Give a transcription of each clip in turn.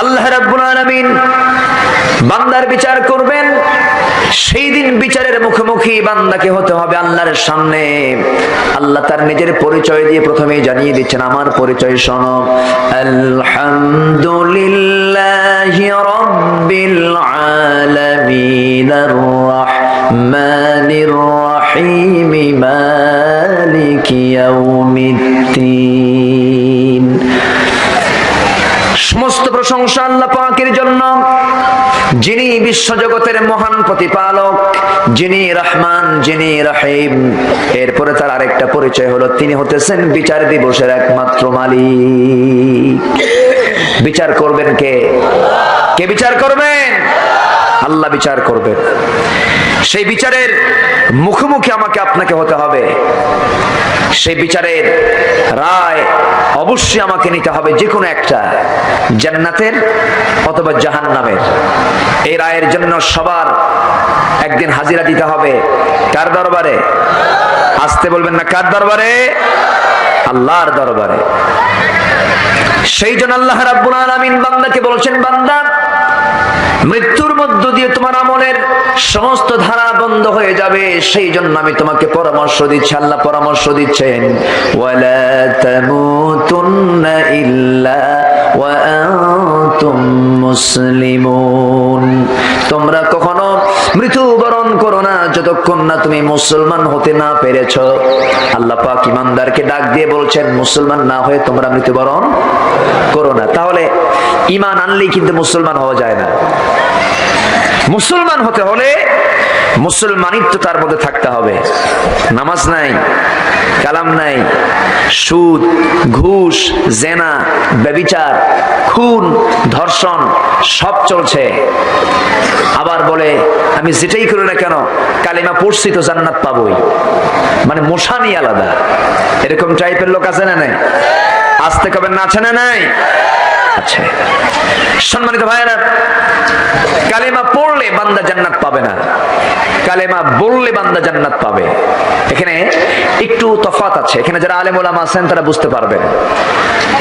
আল্লাহ রাব্বুল আলামিন বান্দার বিচার করবেন। সেই দিন বিচারের মুখোমুখি বান্দাকে হতে হবে আল্লাহর সামনে। আল্লাহ তার নিজের পরিচয় দিয়ে প্রথমেই জানিয়ে দিচ্ছেন, আমার পরিচয় শোনো। আলহামদুলিল্লাহি রাব্বিল আলামিন আর-রাহমানির রাহিম মালিকি ইয়াউমিদ্দিন। সমস্ত প্রশংসা আল্লাহ পাকের জন্য, যিনি বিশ্বজগতের মহান প্রতিপালক, যিনি রহমান, যিনি রহিম। এরপরে তার আরেকটা পরিচয় হলো, তিনি হতেছেন বিচার দিবসের একমাত্র মালিক। বিচার করবেন কে? কে বিচার করবেন? আল্লাহ বিচার করবেন। সেই বিচারের মুখোমুখি আমাকে আপনাকে হতে হবে। সেই বিচারের রায় অবশ্যই আমাকে নিতে হবে, যে কোনো একটা, জান্নাতের অথবা জাহান্নামের। এই রায়ের জন্য সবার একদিন হাজিরা দিতে হবে। কার দরবারে? আসতে বলবেন না, কার দরবারে? আল্লাহর দরবারে। সেই জন্য আল্লাহ রাব্বুল আলামিন বান্দাকে বলছেন, বান্দা, মৃত্যুর মধ্য দিয়ে তোমার আমলের সমস্ত ধারা বন্ধ হয়ে যাবে। সেই জন্য আমি তোমাকে পরামর্শ দিচ্ছি। আল্লাহ পরামর্শ দিচ্ছেন, ওয়ালা তামুতুন্না ইল্লা ওয়া আনতুম মুসলিমুন। তোমরা কখনো মৃত্যুবরণ করো না যতক্ষণ না তুমি মুসলমান হতে না পেরেছ। আল্লাহ পাক ইমানদারকে ডাক দিয়ে বলছেন, মুসলমান না হয়ে তোমরা মৃত্যুবরণ করো না। তাহলে ঈমান আনলেই কিন্তু মুসলমান হওয়া যায় না। মুসলমান হতে হলে মুসলমানিত্ব তার মধ্যে থাকতে হবে। নামাজ নাই, কালাম নাই, সুদ, ঘুষ, জেনা, ব্যভিচার, খুন, ধর্ষণ সব চলছে। আবার বলে, আমি যেটাই করি না কেন কালিমা পড়ছি তো জান্নাত পাবোই। মানে মশানি আলাদা। এরকম টাইপের লোক আছে না নাই? আসতে কবেন না, আছে না নাই? আচ্ছা, সম্মানিত ভাইয়েরা, কালেমা পড়লে বান্দা জান্নাত পাবে না, কালেমা বললে বান্দা জান্নাত পাবে। এখানে একটু তফাৎ আছে। এখানে যারা আলেম ওলামা আছেন তারা বুঝতে পারবেন।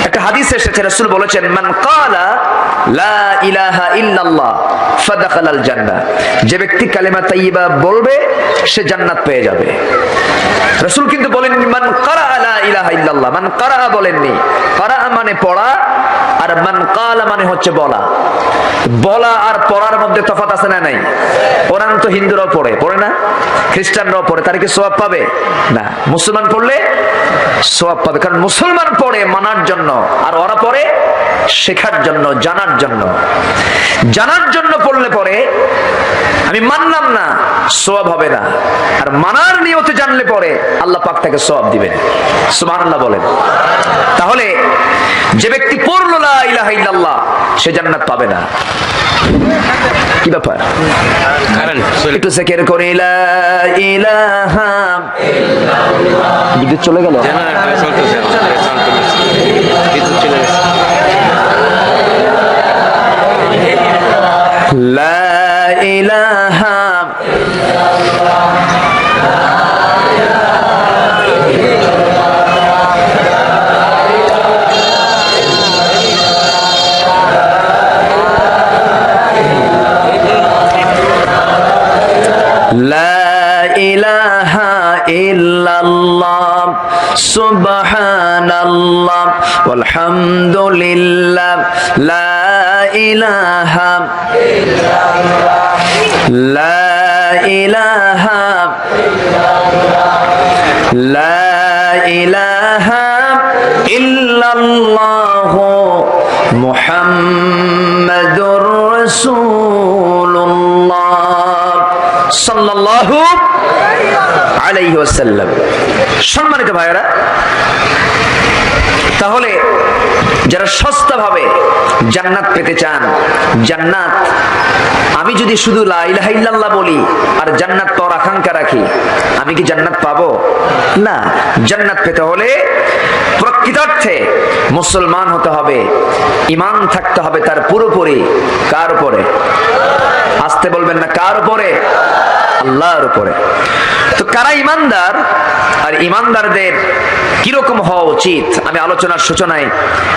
একটা হাদিস এসেছে, রাসূল বলেছেন, মান ক্বালা লা ইলাহা ইল্লাল্লাহ ফাদাখালাল জান্নাহ। যে ব্যক্তি কালেমা তাইয়্যিবা বলবে সে জান্নাত পেয়ে যাবে। রাসূল কিন্তু বলেননি মান ক্বারা লা ইলাহা ইল্লাল্লাহ। মান ক্বারা বলেননি। ক্বারা মানে পড়া, আর মান ক্বালা মানে হচ্ছে বলা। বলা আর পড়ার মধ্যে তফাৎ আছে না নাই? কোরআন তো হিন্দুরাও পড়ে, পড়ে না? খ্রিস্টানরাও পড়ে, তারা কি সওয়াব পাবে? না। মুসলমান পড়লে সওয়াব পাবে, কারণ মুসলমান পড়ে মানার জন্য, আর ওরা পড়ে শেখার জন্য, জানার জন্য। জানার জন্য পড়লে পরে আমি মানলাম না, সওয়াব হবে না। আর মানার নিয়তে জানলে পরে আল্লাহ পাক তাকে সওয়াব দিবেন। সুবহানাল্লাহ বলেন। তাহলে যে ব্যক্তি পড়লো লা ইলাহা ইল্লাল্লাহ সে জান্নাত পাবে না। কি ব্যাপার? একটু জিকির করি, লা ইলাহা ইল্লাল্লাহ। বিদ্যুৎ চলে গেল? লা ইলাহা লা ইলাহা ইল্লাল্লাহ সুবহানাল্লাহ ওয়ালহামদুলিল্লাহ লা ইলাহা ইল্লাল্লাহ লা ইলাহা লা ইলাহা ইল্লাল্লাহ মুহাম্মাদুর রাসূলুল্লাহ সাল্লাল্লাহু আলাইহি ওয়াসাল্লাম। সম্মানিত ভাইরা, তাহলে যারা সস্তা ভাবে জান্নাত পেতে চান, জান্নাত আমি যদি শুধু লা ইলাহা ইল্লাল্লাহ বলি আর জান্নাত পাওয়ার আকাঙ্ক্ষা রাখি, আমি কি জান্নাত পাবো? না। জান্নাত পেতে হলে প্রকৃতার্থে মুসলমান হতে হবে, ঈমান থাকতে হবে তার পুরোপুরি। কার উপরে? আস্তে আসতে বলবেন না, কার উপরে? আল্লাহর উপরে। তো কারা ইমানদার আর ইমানদারদের কিরকম হওয়া উচিত, আমি আলোচনার সূচনায়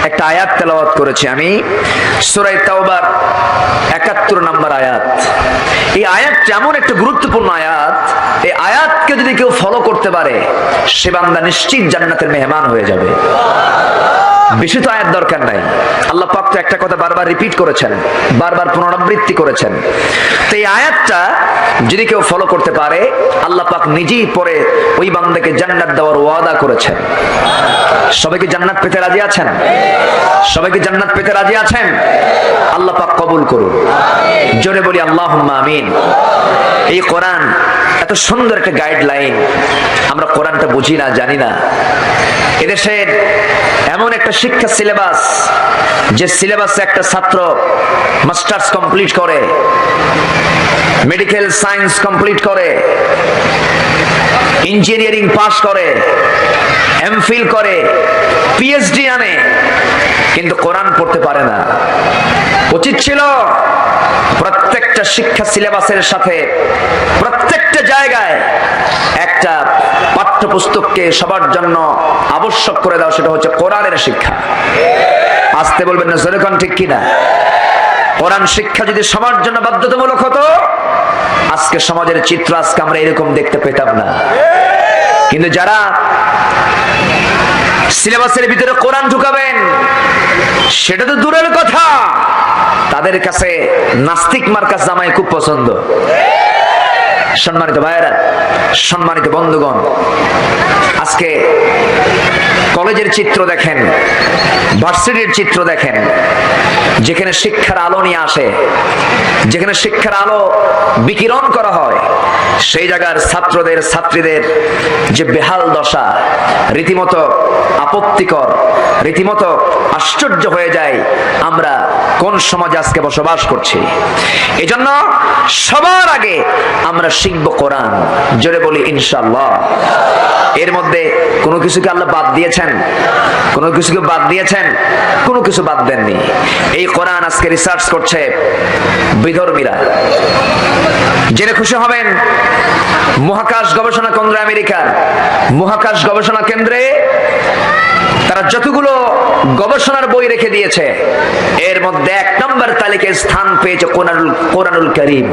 একটা আয়াত তেলাওয়াত করেছি। আমি সূরা তাওবার ৭১ নম্বর আয়াত। এই আয়াতটা এমন একটা গুরুত্বপূর্ণ আয়াত, এই আয়াতকে যদি কেউ ফলো করতে পারে সে বান্দা নিশ্চিত জান্নাতের মেহমান হয়ে যাবে। বেশি তো আয়াত দরকার নাই, আল্লাহ পাক তো একটা কথা বারবার রিপিট করেছেন, বারবার পুনরাবৃত্তি করেছেন। তো এই আয়াতটা যদি কেউ ফলো করতে পারে আল্লাহ পাক নিজেই পরে ওই বান্দাকে জান্নাত দেওয়ার ওয়াদা করেছেন। সবাইকে জান্নাত পেতে রাজি আছেন? সবাইকে জান্নাত পেতে রাজি আছেন? আল্লাহ পাক কবুল করুন, জোরে বলি আল্লাহুম্মা আমিন। এই কোরআন এত সুন্দর একটা গাইডলাইন, আমরা কোরআনটা বুঝি না, জানি না। এদেশের এমন একটা শিক্ষা সিলেবাস, যে সিলেবাসে একটা ছাত্র মাস্টার্স কমপ্লিট করে, মেডিকেল সায়েন্স কমপ্লিট করে, ইঞ্জিনিয়ারিং পাস করে, এমফিল করে, পিএইচডি আনে, কিন্তু কোরআন পড়তে পারে না। উচিত ছিল প্রত্যেকটা শিক্ষা সিলেবাসের সাথে প্রত্যেকটা জায়গায় একটা পাঠ্যপুস্তককে সবার জন্য আবশ্যক করে দাও, সেটা হচ্ছে কোরআনের শিক্ষা। আসতে বলবেন না, জোরে কোন ঠিক কিনা? কোরআন শিক্ষা যদি সবার জন্য বাধ্যতামূলক হতো আজকে সমাজের চিত্র আজকে আমরা এরকম দেখতে পেতাম না। কিন্তু যারা সিলেবাসের ভিতরে কোরআন ঢুকাবেন সেটা তো দূরের কথা, তাদের কাছে নাস্তিক মার্কা জামাই খুব পছন্দ। সম্মানিত ভাইয়েরা, সম্মানিত বন্ধুগণ, আজকে কলেজের চিত্র দেখেন, ভার্সিটির চিত্র দেখেন, যেখানে শিক্ষার আলো নিয়ে আসে, যেখানে শিক্ষার আলো বিকিরণ করা হয়, সেই জায়গার ছাত্রদের ছাত্রীদের যে বেহাল দশা, রীতিমতো আপত্তিকর, রীতিমতো আশ্চর্য হয়ে যায় আমরা কোন সমাজে আজকে বসবাস করছি। এজন্য সবার আগে আমরা শিখব কোরআন, জোরে বলি ইনশাআল্লাহ। এর মধ্যে কোনো কিছুকে আল্লাহ বাদ দিয়েছেন? কোনো কিছুকে বাদ দিয়েছেন? কোনো কিছু বাদ দেননি। এই কোরআন আজকে রিসার্চ করছে বিধর্মীরা। জেনে খুশি হবেন, মহাকাশ গবেষণা কেন্দ্র, আমেরিকার মহাকাশ গবেষণা কেন্দ্রে তারা যতগুলো গবেষণার বই রেখে দিয়েছে এর মধ্যে ১ নম্বর তালিকায় স্থান পেয়েছে কোরআনুল কারীম।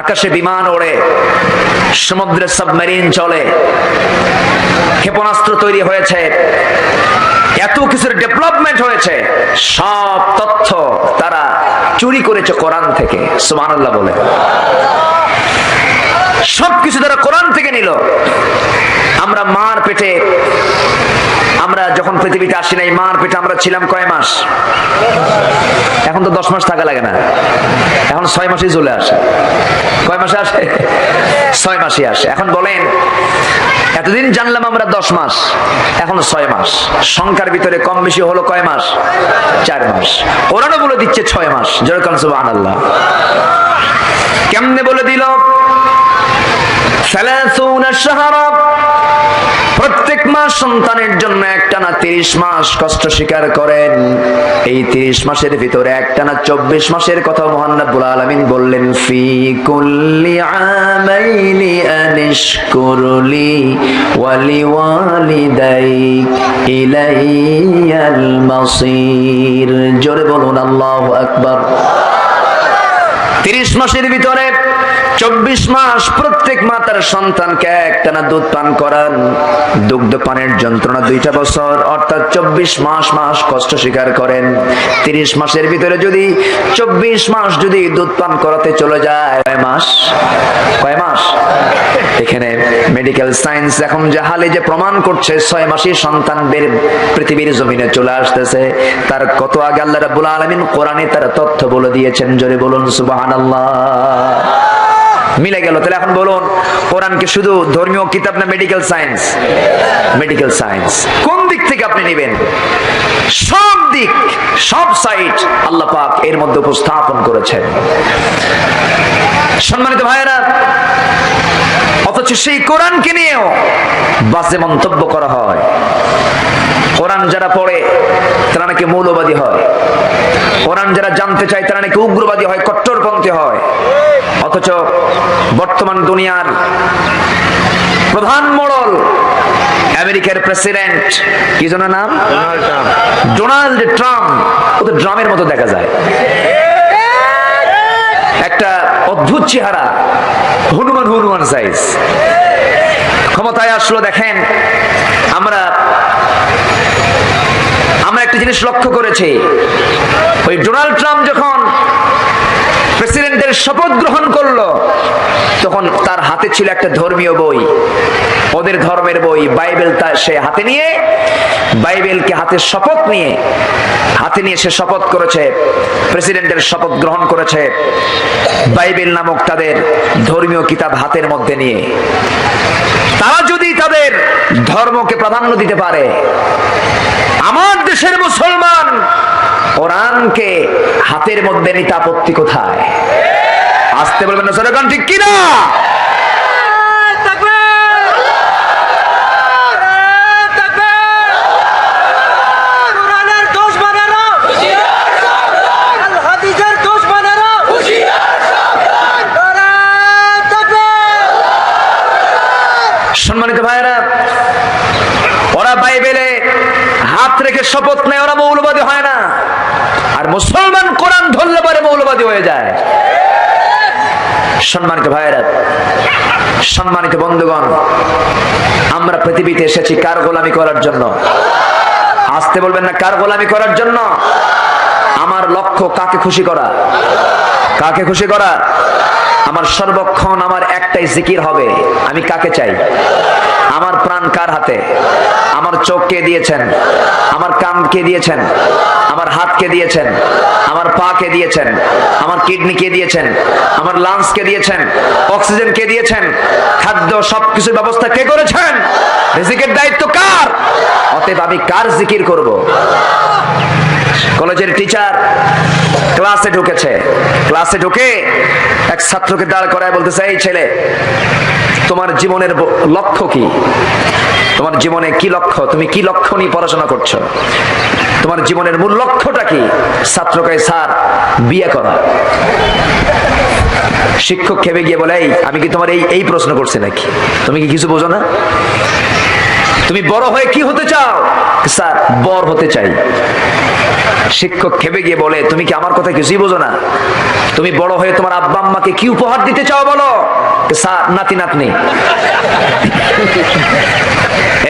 আকাশে বিমান ওড়ে, সমুদ্রে সাবমেরিন চলে, ক্ষেপণাস্ত্র তৈরি হয়েছে, এত কিছুর ডেভেলপমেন্ট হয়েছে, সব তথ্য তারা চুরি করেছে কোরআন থেকে। সুবহানাল্লাহ বলে, সবকিছু তারা কোরআন থেকে নিল। আমরা মার পেটে, আমরা যখন পৃথিবীতে আসি নাই, মার পেটে আমরা ছিলাম কয় মাস? এখন তো 10 মাস থাকা লাগে না, এখন 6 মাসেই চলে আসে। কয় মাসে আসে? 6 মাসে আসে। এখন বলেন, এতদিন জানলাম আমরা 10 মাস, এখন 6 মাস। সংখ্যার ভিতরে কম বেশি হলো কয় মাস? 4 মাস। কোরআনও বলে দিচ্ছে 6 মাস। যেরকম সুবহানাল্লাহ। কেমনে বলে দিল? 30 শাহরা, প্রত্যেক মাস সন্তানের জন্য একটানা 30 মাস কষ্ট স্বীকার করেন। এই 30 মাসের ভিতরে একটানা 24 মাসের কথা মহান রব্বুল আলামিন বললেন, ফি কুল্লি আমাইনি আনিশকুরলি ওয়ালি ওয়ালিদাইক ইলাইয়াল মাসির। জোরে বলুন আল্লাহু আকবার। 30 মাসের ভিতরে 24 মাস প্রত্যেক মা তার সন্তানকে একটানা দুধ পান করান। দুগ্ধ পানের যন্ত্রণা 2টা বছর, অর্থাৎ 24 মাস কষ্ট স্বীকার করেন। 30 মাসের ভিতরে যদি 24 মাস যদি দুধ পান করাতে চলে যায়, কয় মাস? কয় মাস? এখানে মেডিকেল সায়েন্স এখন যে হালে যে প্রমাণ করছে 6 মাসেই সন্তান পৃথিবীর জমিনে চলে আসতেছে, তার কত আগে আল্লাহ রাব্বুল আলামিন কোরআনে তার তথ্য বলে দিয়েছেন। জোরে বলুন সুবহানাল্লাহ। মিলে গেল। তাহলে এখন বলুন, কোরআন কি শুধু ধর্মীয় কিতাব না মেডিকেল সায়েন্স? Medical science. কোন দিক থেকে আপনি নেবেন? সব দিক, সব সাইড আল্লাহ পাক এর মধ্যে উপস্থাপন করেছেন। সম্মানিত ভাইয়েরা, অথচ সেই কোরআনকে নিয়েও বাজে মন্তব্য করা হয়। কোরআন যারা পড়ে তারা নাকি মৌলবাদী হয়, কোরআন কোরআন যারা জানতে চায় তারা নাকি উগ্রবাদী হয়, কট্টরপন্থী হয়। অথচ বর্তমান দুনিয়ার প্রধান মোড়ল আমেরিকার প্রেসিডেন্ট, কি যেন নাম, ডোনাল্ড ট্রাম্প। ও তো ড্রামের মতো দেখা যায়, একটা অদ্ভুত চেহারা, হনুমান সাইজ। ক্ষমতায় আসলো, দেখেন আমরা একটা জিনিস লক্ষ্য করেছি, ওই ডোনাল্ড ট্রাম্প যখন প্রেসিডেন্টের শপথ গ্রহণ করলো তখন তার হাতে ছিল একটা ধর্মীয় বই, ওদের ধর্মের বই বাইবেল। সে হাতে নিয়ে, বাইবেলকে হাতে শপথ নিয়ে, হাতে নিয়ে সে শপথ করেছে, প্রেসিডেন্টের শপথ গ্রহণ করেছে বাইবেল নামক তাদের ধর্মীয় কিতাব হাতের মধ্যে নিয়ে। তারা যদি তাদের ধর্মকে প্রাধান্য দিতে পারে, আমার দেশের মুসলমান কোরআনকে হাতের মধ্যে নিতে আপত্তি কোথায়? আসতে বলবেন না স্লোগান, ঠিক কিনা? সম্মানিত ভাইয়েরা, ওরা বাইবেলে হাত রেখে শপথ নেয়, ওরা মৌলবাদী হয় না। আর মুসলমান কোরআন ধরলে পরে মৌলবাদী হয়ে যায়। সম্মানিত ভাইয়েরা, সম্মানিত বন্ধুগণ, আমরা পৃথিবীতে এসেছি কার গোলামি করার জন্য? আসতে বলবেন না, কার গোলামি করার জন্য? আমার লক্ষ্য কাকে খুশি করা? কাকে খুশি করা? আমার সর্বক্ষণ আমার একটাই জিকির হবে, আমি কাকে চাই? আমার প্রাণ কার হাতে? আমার চোখ কে দিয়েছেন? আমার কান কে দিয়েছেন? আমার হাত কে দিয়েছেন? আমার পা কে দিয়েছেন? আমার কিডনি কে দিয়েছেন? আমার লাংস কে দিয়েছেন? অক্সিজেন কে দিয়েছেন? খাদ্য সবকিছুর ব্যবস্থা কে করেছেন? রিজিকের দায়িত্ব কার? অতএব আমি কার জিকির করব? কলেজের টিচার ক্লাসে ঢুকেছে, ক্লাসে ঢুকে এক ছাত্রকে দাঁড় করায় বলতেছে, এই ছেলে, তোমার জীবনের লক্ষ্য কি? তোমার জীবনে কি লক্ষ্য? তুমি কি লক্ষ্য নিয়ে পড়াশোনা করছো? তোমার জীবনের মূল লক্ষ্যটা কি? ছাত্র কয়, স্যার, বিয়ে করা। শিক্ষক খেপে গিয়ে বলে, আমি কি তোমার এই প্রশ্ন করছি নাকি? তুমি কি কিছু বোঝো না? তুমি বড় হয়ে কি হতে চাও? স্যার, বর হতে চাই। শিক্ষক খেপে গিয়ে বলে, তুমি কি আমার কথা কিছুই বোঝো না? তুমি বড় হয়ে তোমার আব্বা আম্মাকে কি উপহার দিতে চাও বলো? স্যার, নাতি নাতনি।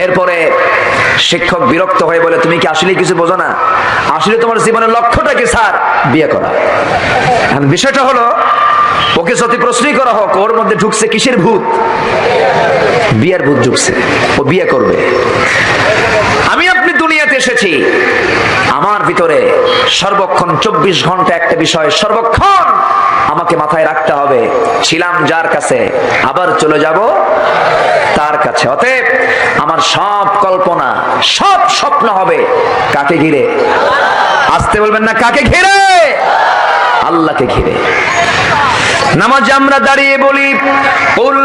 এরপরে শিক্ষক বিরক্ত হয়ে বলে, তুমি কি আসলে কিছু বোঝো না? আসলে তোমার জীবনের লক্ষ্যটা কি? স্যার, বিয়ে করা। বিষয়টা হলো, ওকে যত প্রশ্নই করা হোক, ওর মধ্যে ঢুকছে কিসের ভূত? বিয়ের ভূত ঢুকছে। ও বিয়ে করবে। আমি আপনি দুনিয়াতে এসেছি, আমার ভিতরে সর্বক্ষণ 24 ঘন্টা একটা বিষয় সর্বক্ষণ আমাকে মাথায় রাখতে হবে, ছিলাম যার কাছে, আবার চলে যাব তার কাছে। অতএব আমার সব কল্পনা, সব স্বপ্ন হবে কাকে ঘিরে? আসতে বলবেন না, কাকে ঘিরে? আল্লাহকে ঘিরে। নামাজে আমরা দাঁড়িয়ে বলি, কুল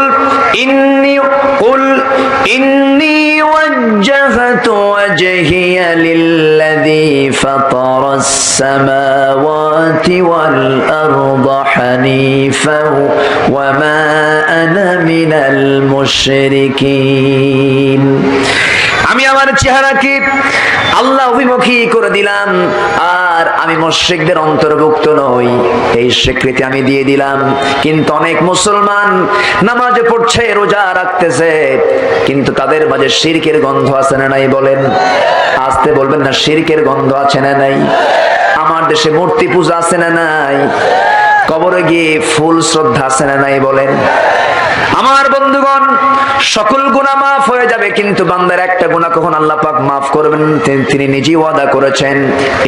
ইন্নী ওয়াজ্জাহতু ওয়াজহিয়া লিল্লাযী ফাতারাস সামাওয়াতি ওয়াল আরদা হানিফান ওয়া মা আনা মিনাল মুশরিকিন। আমি আমার চেহারাকে আল্লাহ অভিমুখী করে দিলাম, আর আমি মুশরিকদের অন্তর্ভুক্ত নই, এই স্বীকৃতি আমি দিয়ে দিলাম। কিন্তু অনেক মুসলমান নামাজে পড়ছে, রোজা রাখতেছে, কিন্তু তাদের মাঝে শিরকের গন্ধ আছে না নাই? বলেন। আসতে বলবেন না, শিরকের গন্ধ আছে না নাই? আমার দেশে মূর্তি পূজা আছে না নাই? কবরে গিয়ে ফুল শ্রদ্ধা আছে না নাই? বলেন। আমার বন্ধুগণ, সকল গুনাহ মাফ হয়ে যাবে, কিন্তু বান্দার একটা গুনাহ কখন আল্লাহ পাক মাফ করবেন? তিনি নিজেই ওয়াদা করেছেন,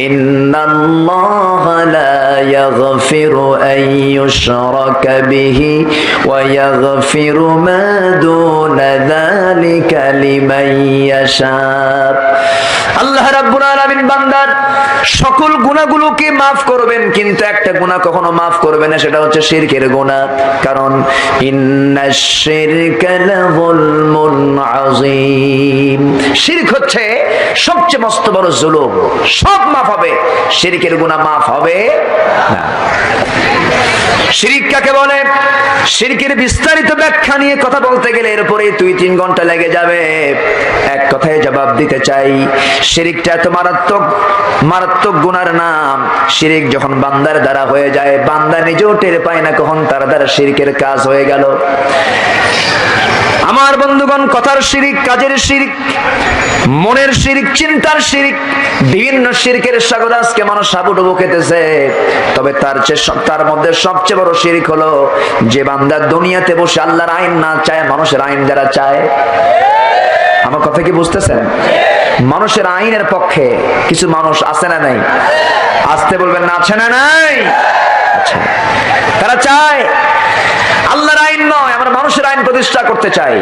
ইন্নাল্লাহা লা ইয়াগফিরু আন ইউশরাকা বিহি ওয়া ইয়াগফিরু মা দুনা যালিকা লিমান ইয়াশা। আল্লাহ রাব্বুল আলামিন বান্দার সকল গুনাহগুলোকে মাফ করবেন, কিন্তু একটা গুনাহ কখনো মাফ করবেন না, সেটা হচ্ছে শিরকের গুনাহ। কারণ ইন্নাশ শিরকা লাযুলমুন আযীম, শিরক হচ্ছে সবচেয়ে মস্ত বড় জুলুম। সব মাফ হবে, শিরকের গুনাহ মাফ হবে না। শিরক কাকে বলে? শিরকের বিস্তারিত ব্যাখ্যা নিয়ে কথা বলতে গেলে এরপরে 2-3 ঘন্টা লেগে যাবে। এক কথায় জবাব দিতে চাই, শিরকটা এত মারাত্মক গুনার নাম। শিরক যখন বান্দার দ্বারা হয়ে যায়, বান্দা নিজেও টের পায় না কখন তার দ্বারা শিরকের কাজ হয়ে গেল। আমার বন্ধুগণ, কথার শিরক, কাজের শিরক, মনের শিরক, চিন্তার শিরক, বিভিন্ন শিরকের সাগর আজকে মানুষ হাবুডুবু খেতেছে। তবে তার মধ্যে সবচেয়ে বড় শিরক হলো যে বান্দা দুনিয়াতে বসে আল্লাহর আইন না চায়, মানুষের আইন যারা চায়। আমার কথা কি বুঝতেছেন? মানুষের আইনের পক্ষে কিছু মানুষ আছে না নাই? আসতে বলবেন না, আছে না নাই? আচ্ছা, তারা চায় আল্লাহর আইন নয়, আমরা মানুষের আইন প্রতিষ্ঠা করতে চাই।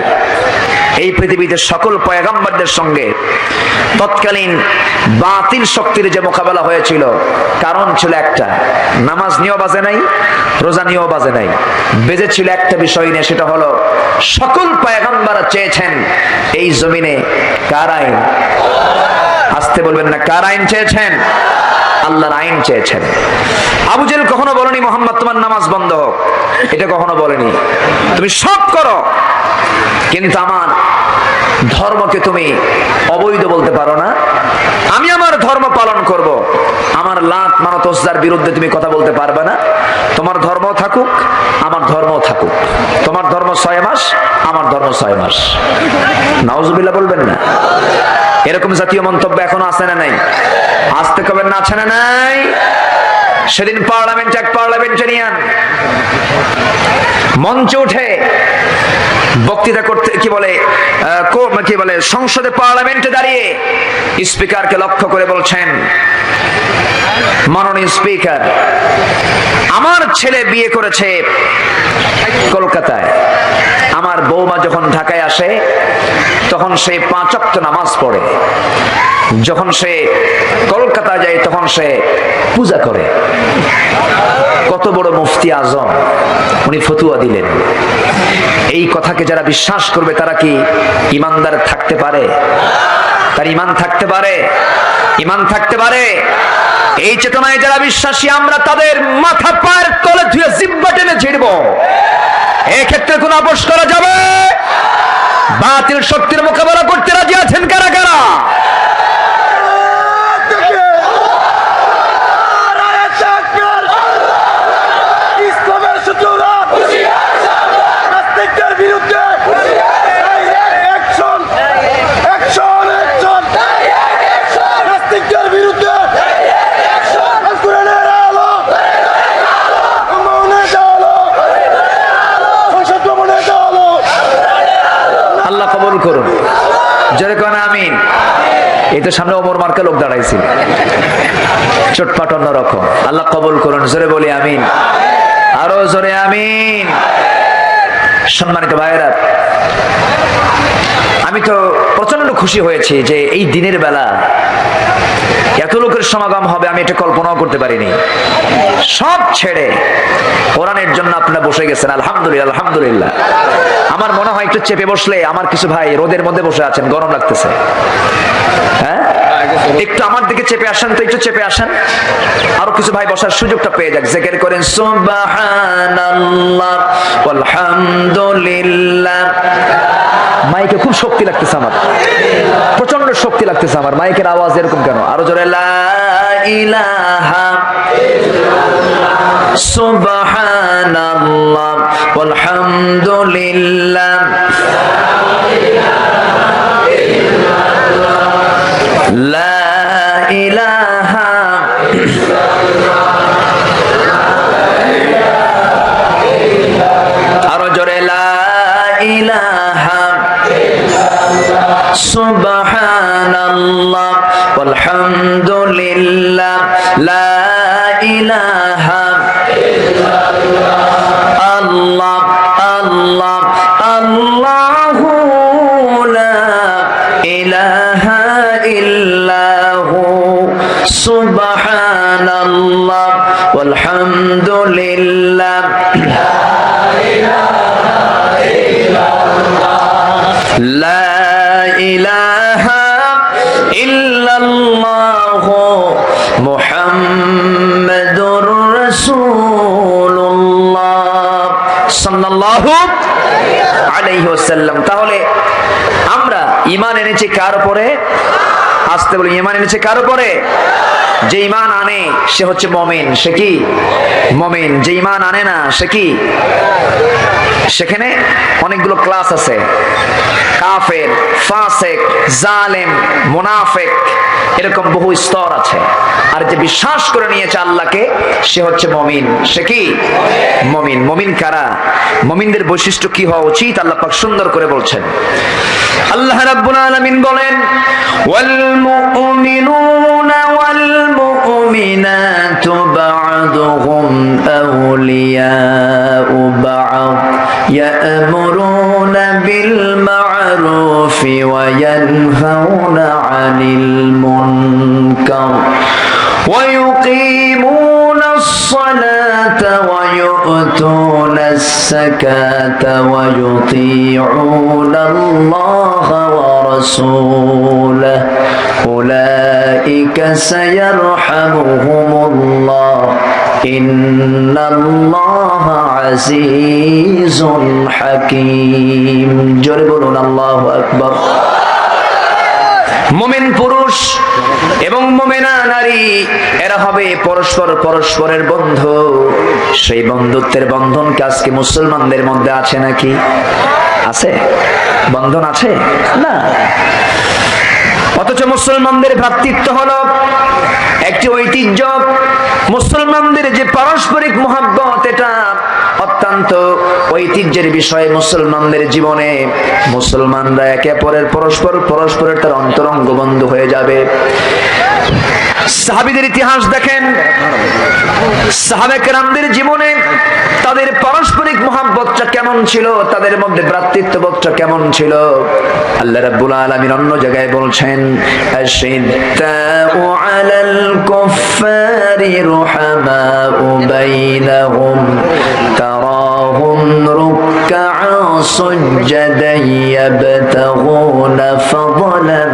এই পৃথিবীতে সকল পয়গম্বরদের সঙ্গে তৎকালীন বাতিল শক্তির যে মোকাবেলা হয়েছিল, কারণ ছিল একটা, নামাজ নিয়েও বাজে নাই, রোজা নিয়েও বাজে নাই, বেজেছিল একটা বিষয় নিয়ে, সেটা হলো সকল পয়গম্বররা চেয়েছেন এই জমিনে কার আইন? আসতে বলবেন না, কার আইন চেয়েছেন? আল্লাহর আইন চেয়েছেন। আবু জেহেল কখনো বলেনি মোহাম্মদ তোমার নামাজ বন্ধ হোক, এটা কখনো বলেনি। তুমি সব করো, কিন্তু আমার ধর্মকে তুমি অবৈধ বলতে পারো না। আমি আমার ধর্ম পালন করব, আমার লাত মানত ওজ্জার বিরুদ্ধে তুমি কথা বলতে পারবে না। তোমার ধর্ম থাকুক, আমার ধর্ম থাকুক। তোমার ধর্ম 6 মাস, আমার ধর্ম 6 মাস। নাউজুবিল্লাহ বলবেন না? এরকম জাতীয় মন্তব্য এখনো আছে না নাই? আসতে কবেন না, আছে না নাই? সেদিন পার্লামেন্টে এক পার্লামেন্টারিয়ান মঞ্চে উঠে বক্তৃতা করতে কি বলে সংসদে, পার্লামেন্টে দাঁড়িয়ে স্পিকারকে লক্ষ্য করে বলছেন, মাননীয় স্পিকার, আমার ছেলে বিয়ে করেছে কলকাতায়, আমার বৌমা যখন ঢাকায় আসে তখন সে 5 ওয়াক্ত নামাজ পড়ে, যখন সে কলকাতা যায় তখন সে পূজা করে। কত বড় মুফতি আজম, উনি ফতুয়া দিলেন। এই কথাকে যারা বিশ্বাস করবে তারা কি ইমানদার থাকতে পারে? তার ইমান থাকতে পারে? ইমান থাকতে পারে? এই চেতনায় যারা বিশ্বাসী, আমরা তাদের মাথা পায়ের তলে ধুয়ে জিব্বা টেনে ছিড়ব। এক্ষেত্রে কোন আপোষ করা যাবে? বাতিল শক্তির মোকাবেলা করতে রাজি আছেন কারা কারা? আল্লাহ কবুল করুন, জোরে কোন আমিন। এই তো সামনে ওমর মার্কা লোক দাঁড়াইছিল, চটপাট অন্যরকম। আল্লাহ কবুল করুন, জোরে বলি আমিন, আরো জোরে আমিন। সম্মানিত ভাইয়েরা, আমি তো প্রচন্ড খুশি হয়েছি যে এই দিনের বেলা এত লোকের সমাগম হবে, আমি এটা কল্পনাও করতে পারিনি। সব ছেড়ে কোরআনের জন্য আপনারা বসে গেছেন, আলহামদুলিল্লাহ আলহামদুলিল্লাহ। আমার মনে হয় একটু চেপে বসলে, আমার কিছু ভাই রোদের মধ্যে বসে আছেন, গরম লাগতেছে, হ্যাঁ, একটু আমার দিকে চেপে আসেন তো, একটু চেপে আসেন। আরো কিছু ভাই বসার সুযোগটা পেয়ে যাক, জিকির করেন সুবহানাল্লাহ আলহামদুলিল্লাহ। মাইকে খুব শক্তি লাগতেছে আমার, প্রচন্ড শক্তি লাগতেছে আমার। মাইকের আওয়াজ এরকম কেন? আরো জোরে, লা ইলাহা সুবহানাল্লাহ আলহামদুলিল্লাহ লা ইলাহা আরো জোরে, লা ইলাহা সুবহানাল্লাহ আলহামদুলিল্লাহ লা ইলাহা আল্লাহ আল্লাহ আল্লাহু লা ইলাহা ইল্লাহু সুবহানাল্লাহ ওয়ালহামদুলিল্লাহ লা ইলাহা ইল্লাল্লাহ মুহাম্মাদুর রাসূলুল্লাহ সাল্লাল্লাহু আলাইহি ওয়াসাল্লাম। তাহলে আমরা ঈমান এনেছি কার উপরে? আসতে বলি, ঈমান এনেছে কার উপরে? যে ঈমান আনে সে হচ্ছে মুমিন। সে কি মুমিন? যে ঈমান আনে না সে কি? সেখানে অনেকগুলো ক্লাস আছে, কাফের, ফাসিক, জালেম, মুনাফিক, এরকম বহু স্তর আছে। আর যে বিশ্বাস করে নিয়েছে আল্লাহকে সে হচ্ছে মুমিন। সে কি মুমিন? মুমিন কারা? মুমিনদের বৈশিষ্ট্য কি হওয়া উচিত আল্লাহ পাক সুন্দর করে বলছেন। আল্লাহ রাব্বুল আলামিন বলেন, ওয়াল মুমিনুনা ওয়াল মুমিনাতু বা'দুহুম আউলিয়াউ বা'দ ইয়া'মুরুনা বিল মা'রুফি ওয়া ইয়ানহাউনা আনিল মুনকার ওয়া ইউকিমুনা আস-সালাতা ওয়া ইউ'তুনা আস-সাকাতা ওয়া ইউতি'উনা আল্লাহা ওয়া রাসূলাহু উলাইকা সায়ারহামুহুমুল্লাহ ইন্নাল্লাহা আজিজুন হাকীম। জোরে বলুন আল্লাহু আকবার। মুমিন পুরুষ এবং মুমিনা নারী এরা হবে পরস্পরের বন্ধু। সেই বন্ধুত্বের বন্ধন কি আজকে মুসলমানদের মধ্যে আছে নাকি? আছে? বন্ধন আছে না। অথচ মুসলমানদের ভ্রাতৃত্ব হলো একটি ঐতিহ্য। মুসলমানদের যে পারস্পরিক মহব্বত, এটা অত্যন্ত ঐতিহ্যের বিষয় মুসলমানদের জীবনে। মুসলমানরা একে অপরের পরস্পরের তার অন্তরঙ্গ বন্ধু হয়ে যাবে। সাহাবীদের ইতিহাস দেখেন, সাহাবে কেরামদের জীবনে তাদের পারস্পরিক মহব্বতটা কেমন ছিল, তাদের মধ্যে ভ্রাতৃত্ববোধটা কেমন ছিল। আল্লাহ রাব্বুল আলামিন অন্য জায়গায় বলছেন, আশিদ্দাউ আলাল কুফফারি রুহামাউ বাইনাহুম তারাহুম রুকআন সুজদান ইয়াবতাগুনা ফাদলান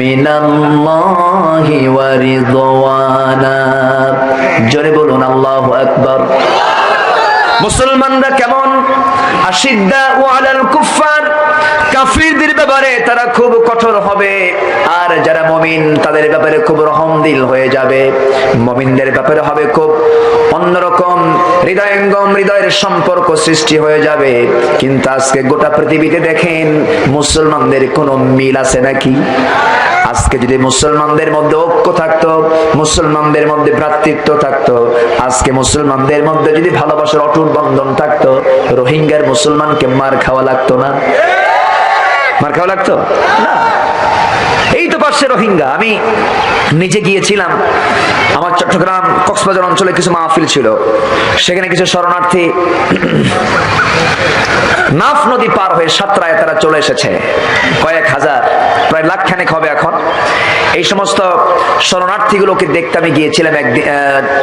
মিনাল্লাহি ওয়া রিদওয়ানা। জোরে বলুন আল্লাহু আকবার। মুসলমানরা কেমন? আশিদ্দাউ আলাল কুফফার, কাফিরদের ব্যাপারে তারা খুব কঠোর হবে, আর যারা মুমিন তাদের ব্যাপারে খুব রহমদিল হয়ে যাবে। মুমিনদের ব্যাপারে হবে খুব অন্যরকম হৃদয়ের সম্পর্ক সৃষ্টি হয়ে যাবে। কিন্তু আজকে গোটা পৃথিবীতে দেখেন মুসলমানদের কোনো মিল আছে নাকি? আজকে যদি মুসলমানদের মধ্যে ঐক্য থাকতো, মুসলমানদের মধ্যে ভ্রাতৃত্ব থাকতো, আজকে মুসলমানদের মধ্যে যদি ভালোবাসার অটুট বন্ধন থাকতো, রোহিঙ্গার মুসলমানকে মার খাওয়া লাগতো না? মার খাওয়া লাগতো না। এই তো পাশে রোহিঙ্গা। আমি নিজে গিয়েছিলাম, আমার চট্টগ্রাম কক্সবাজার অঞ্চলে কিছু মাহফিল ছিল। সেখানে কিছু শরণার্থী নাফ নদী পার হয়ে সাতরায় তারা চলে এসেছে। কয়েক হাজার, প্রায় লাখখানেক হবে এখন। এই সমস্ত শরণার্থীগুলোকে দেখতে আমি গিয়েছিলাম,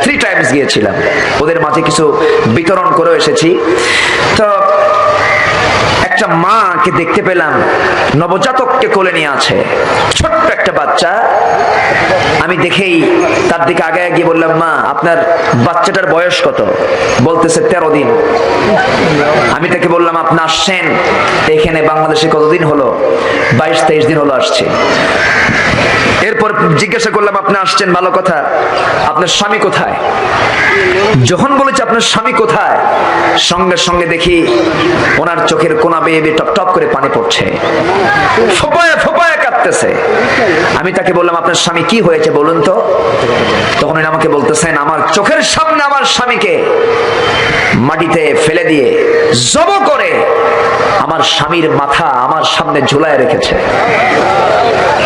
3 টাইমস গিয়েছিলাম। ওদের মাঝে কিছু বিতরণ করে এসেছি। তো একটা মাকে দেখতে পেলাম, নবজাতককে কোলে নিয়ে আছে, ছোট্ট একটা বাচ্চা। আমি দেখেই তার দিকে আগে গিয়ে বললাম, মা আপনার বাচ্চাটার বয়স কত? বলতেছে 13 দিন। আমি তাকে বললাম, আপনি আসছেন এখানে বাংলাদেশে কতদিন হলো? 22-23 দিন হলো আসছে। এরপর জিজ্ঞাসা করলাম, আপনি আসছেন ভালো কথা, আপনার স্বামী কোথায়? যখন বলেছে আপনার স্বামী কোথায়, সঙ্গে সঙ্গে দেখি ওনার চোখের কোনা বেয়ে টপ টপ করে পানি পড়ছে, ফোপায়া ফোপায়া কাঁদতেছে। আমি তাকে বললাম, আপনার স্বামী কি হয়েছে বলুন তো? তখন উনি আমাকে বলতেছেন, আমার চোখের সামনে আমার স্বামীকে মাটিতে ফেলে দিয়ে জব করে আমার স্বামীর মাথা আমার সামনে ঝুলায় রেখেছে।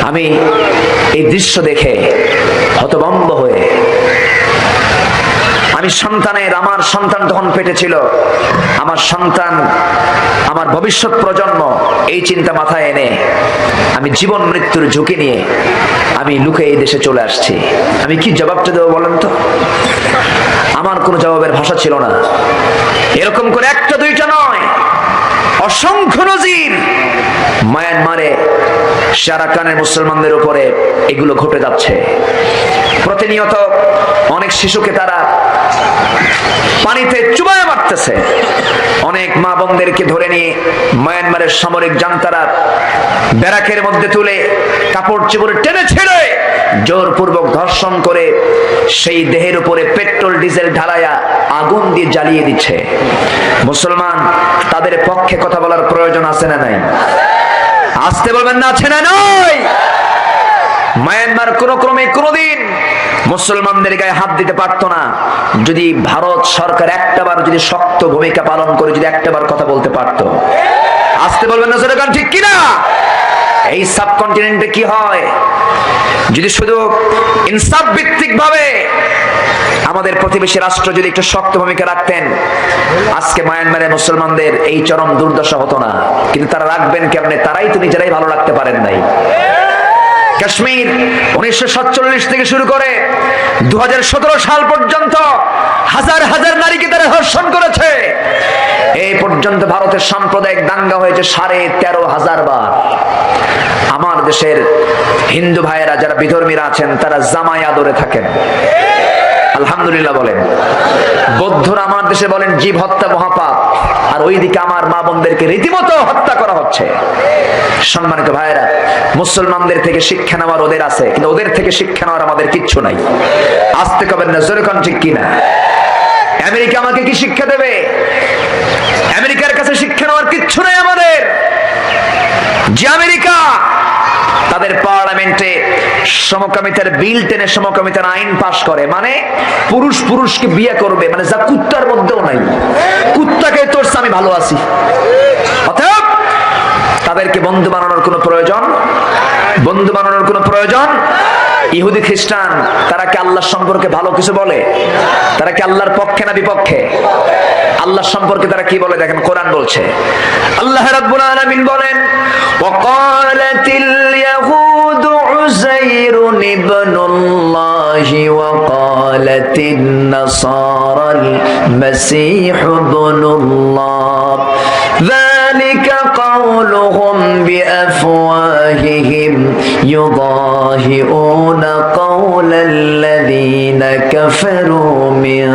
আমি এই দৃশ্য দেখে হতভম্ব হয়ে আমি আমার সন্তান তখন পেটে ছিল, আমার সন্তান, আমার ভবিষ্যৎ প্রজন্ম, এই চিন্তা মাথায় এনে আমি জীবন মৃত্যুর ঝুঁকি নিয়ে আমি লুকিয়ে এই দেশে চলে আসছি। আমি কি জবাবটা দেবো বলেন তো? আমার কোনো জবাবের ভাষা ছিল না। এরকম করে একটা দুইটা নয়, অসংখ্য নজির মায়ানমারে আরাকানের মুসলমানদের উপরে এগুলো ঘটে যাচ্ছে। প্রতিনিয়ত অনেক শিশুকে তারা পানিতে চুবায় মারতেছে, অনেক মা বোনদেরকে ধরে নিয়ে মায়ানমারের সামরিক জান্তারা ব্যারাকের মধ্যে তুলে কাপড় চোপড় টেনে ছেড়ে জোরপূর্বক ধর্ষণ করে সেই দেহের উপরে পেট্রোল ডিজেল ঢালাইয়া আগুন দিয়ে জ্বালিয়ে দিচ্ছে। মুসলমান, তাদের পক্ষে কথা বলার প্রয়োজন আছে না নাই? আসতে বলবেন না, আছে না নয়? মায়ানমার কোন ক্রমে কোনদিন মুসলমানদের গায়ে হাত দিতে পারতো না যদি ভারত সরকার একটাবার যদি শক্ত ভূমিকা পালন করে যদি একটাবার কথা বলতে পারতো। আসতে বলবেন না সরকার, ঠিক কিনা? এই সাবকন্টিনেন্টে কি হয় যদি শুধু ইনসাফ ভিত্তিক ভাবে আমাদের প্রতিবেশী রাষ্ট্র যদি একটু শক্ত ভূমিকা রাখতেন, আজকে মায়ানমারের মুসলমানদের এই চরম দুর্দশা হতো না। কিন্তু তারা রাখবেন কেমনে? তারাই তো নিজেরাই ভালো রাখতে পারেন নাই। কাশ্মীর 1947 থেকে শুরু করে 2017 সাল পর্যন্ত হাজার হাজার নারীকে তারা ধর্ষণ করেছে। এই পর্যন্ত ভারতের সাম্প্রদায়িক দাঙ্গা হয়েছে 13,500 বার। আমার দেশের হিন্দু ভাইয়েরা যারা বিধর্মীরা আছেন তারা জামাই আদরে থাকেন, আলহামদুলিল্লাহ বলেন। বৌদ্ধরা আমার দেশে বলেন জীব হত্যা মহাপাপ, আর ওইদিকে আমার মা বোনদেরকে রীতিমতো হত্যা করা হচ্ছে। সম্মানিত ভাইয়েরা, মুসলমানদের থেকে শিক্ষা নেওয়ার ওদের আছে, কিন্তু ওদের থেকে শিক্ষা নেওয়ার আমাদের কিচ্ছু নাই। আসতে কবেন না, জোরে কোন ঠিক কিনা? আমেরিকা আমাকে কি শিক্ষা দেবে? আমেরিকার কাছে শিক্ষা নেওয়ার কিচ্ছু নাই আমাদের। যে আমেরিকা তাদের পার্লামেন্টে সমকামিতার বিল টেনে সমকামিতার আইন পাশ করে, মানে পুরুষ পুরুষকে বিয়ে করবে, মানে যা কুত্তার মধ্যেও নাই। কুত্তাকে তোর আমি ভালো আছি। অতএব তাদেরকে বন্ধু বানানোর কোনো প্রয়োজন, বন্ধু বানানোর কোনো প্রয়োজন। ইহুদি খ্রিস্টান তারা কি আল্লাহ সম্পর্কে ভালো কিছু বলে? তারা কি আল্লাহর পক্ষে না বিপক্ষে? আল্লাহ সম্পর্কে তারা কি বলে দেখেন, কোরআন বলছে। আল্লাহ রাব্বুল আলামিন বলেন, ওয়াকালাতিল ইয়াহুদু উযাইরুন ইবনুল্লাহি ওয়া কালাতিন নাসারাল মাসীহু ইবনুল্লাহ যালিকা কাওলুহুম বিআফওয়াহিহিম ইউদাহিউনা কাওলাল্লাযীনা কাফারু মিন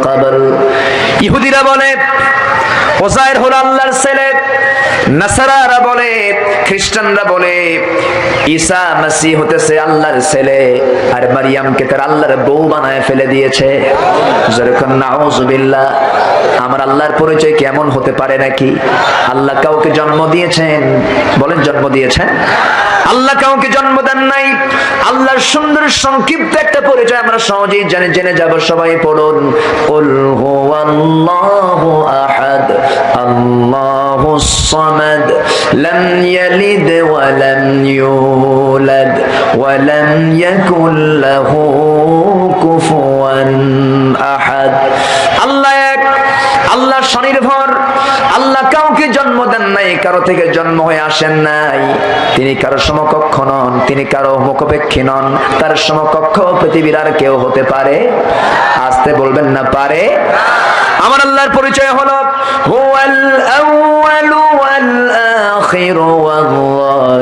ক্বাবল। ইহুদিরা বলে ওযায়ের হলো আল্লাহর ছেলে, নাসারারা বলে, খ্রিস্টানরা বলে ঈসা মাসীহ হতেছে আল্লাহর ছেলে, আর মারিয়ামকে তার আল্লাহর বউ বানায় ফেলে দিয়েছে। যেরকম নাউযুবিল্লাহ। আমার আল্লাহর পরিচয় কেমন হতে পারে নাকি? আল্লাহ কাউকে জন্ম দিয়েছেন? বলেন, জন্ম দিয়েছেন? আল্লাহ কাউকে জন্ম দেন নাই। আল্লাহর সুন্দর সংক্ষিপ্ত একটা পরিচয় আমরা সহজেই জেনে যাব। সবাই পড়ুন, কুল হুয়াল্লাহু আহাদ আল্লাহুস সামাদ লাম ইয়ালিদ ওয়া লাম ইউলাদ ওয়া লাম ইয়াকুল লাহু কুফুয়ান আহাদ। আল্লাহ এক, আল্লাহ স্বনির্ভর। আল্লাহ কাউকে জন্ম দেন নাই, কারো থেকে জন্ম হয়ে আসেন নাই। তিনি কারো সমকক্ষ নন, তিনি কারো মুখাপেক্ষী নন। তার সমকক্ষ পৃথিবীর আর কেউ হতে পারে? আসতে বলবেন না, পারে। আমার আল্লাহর পরিচয় হলো হুয়াল আউয়ালু ওয়াল আখিরু ওয়াল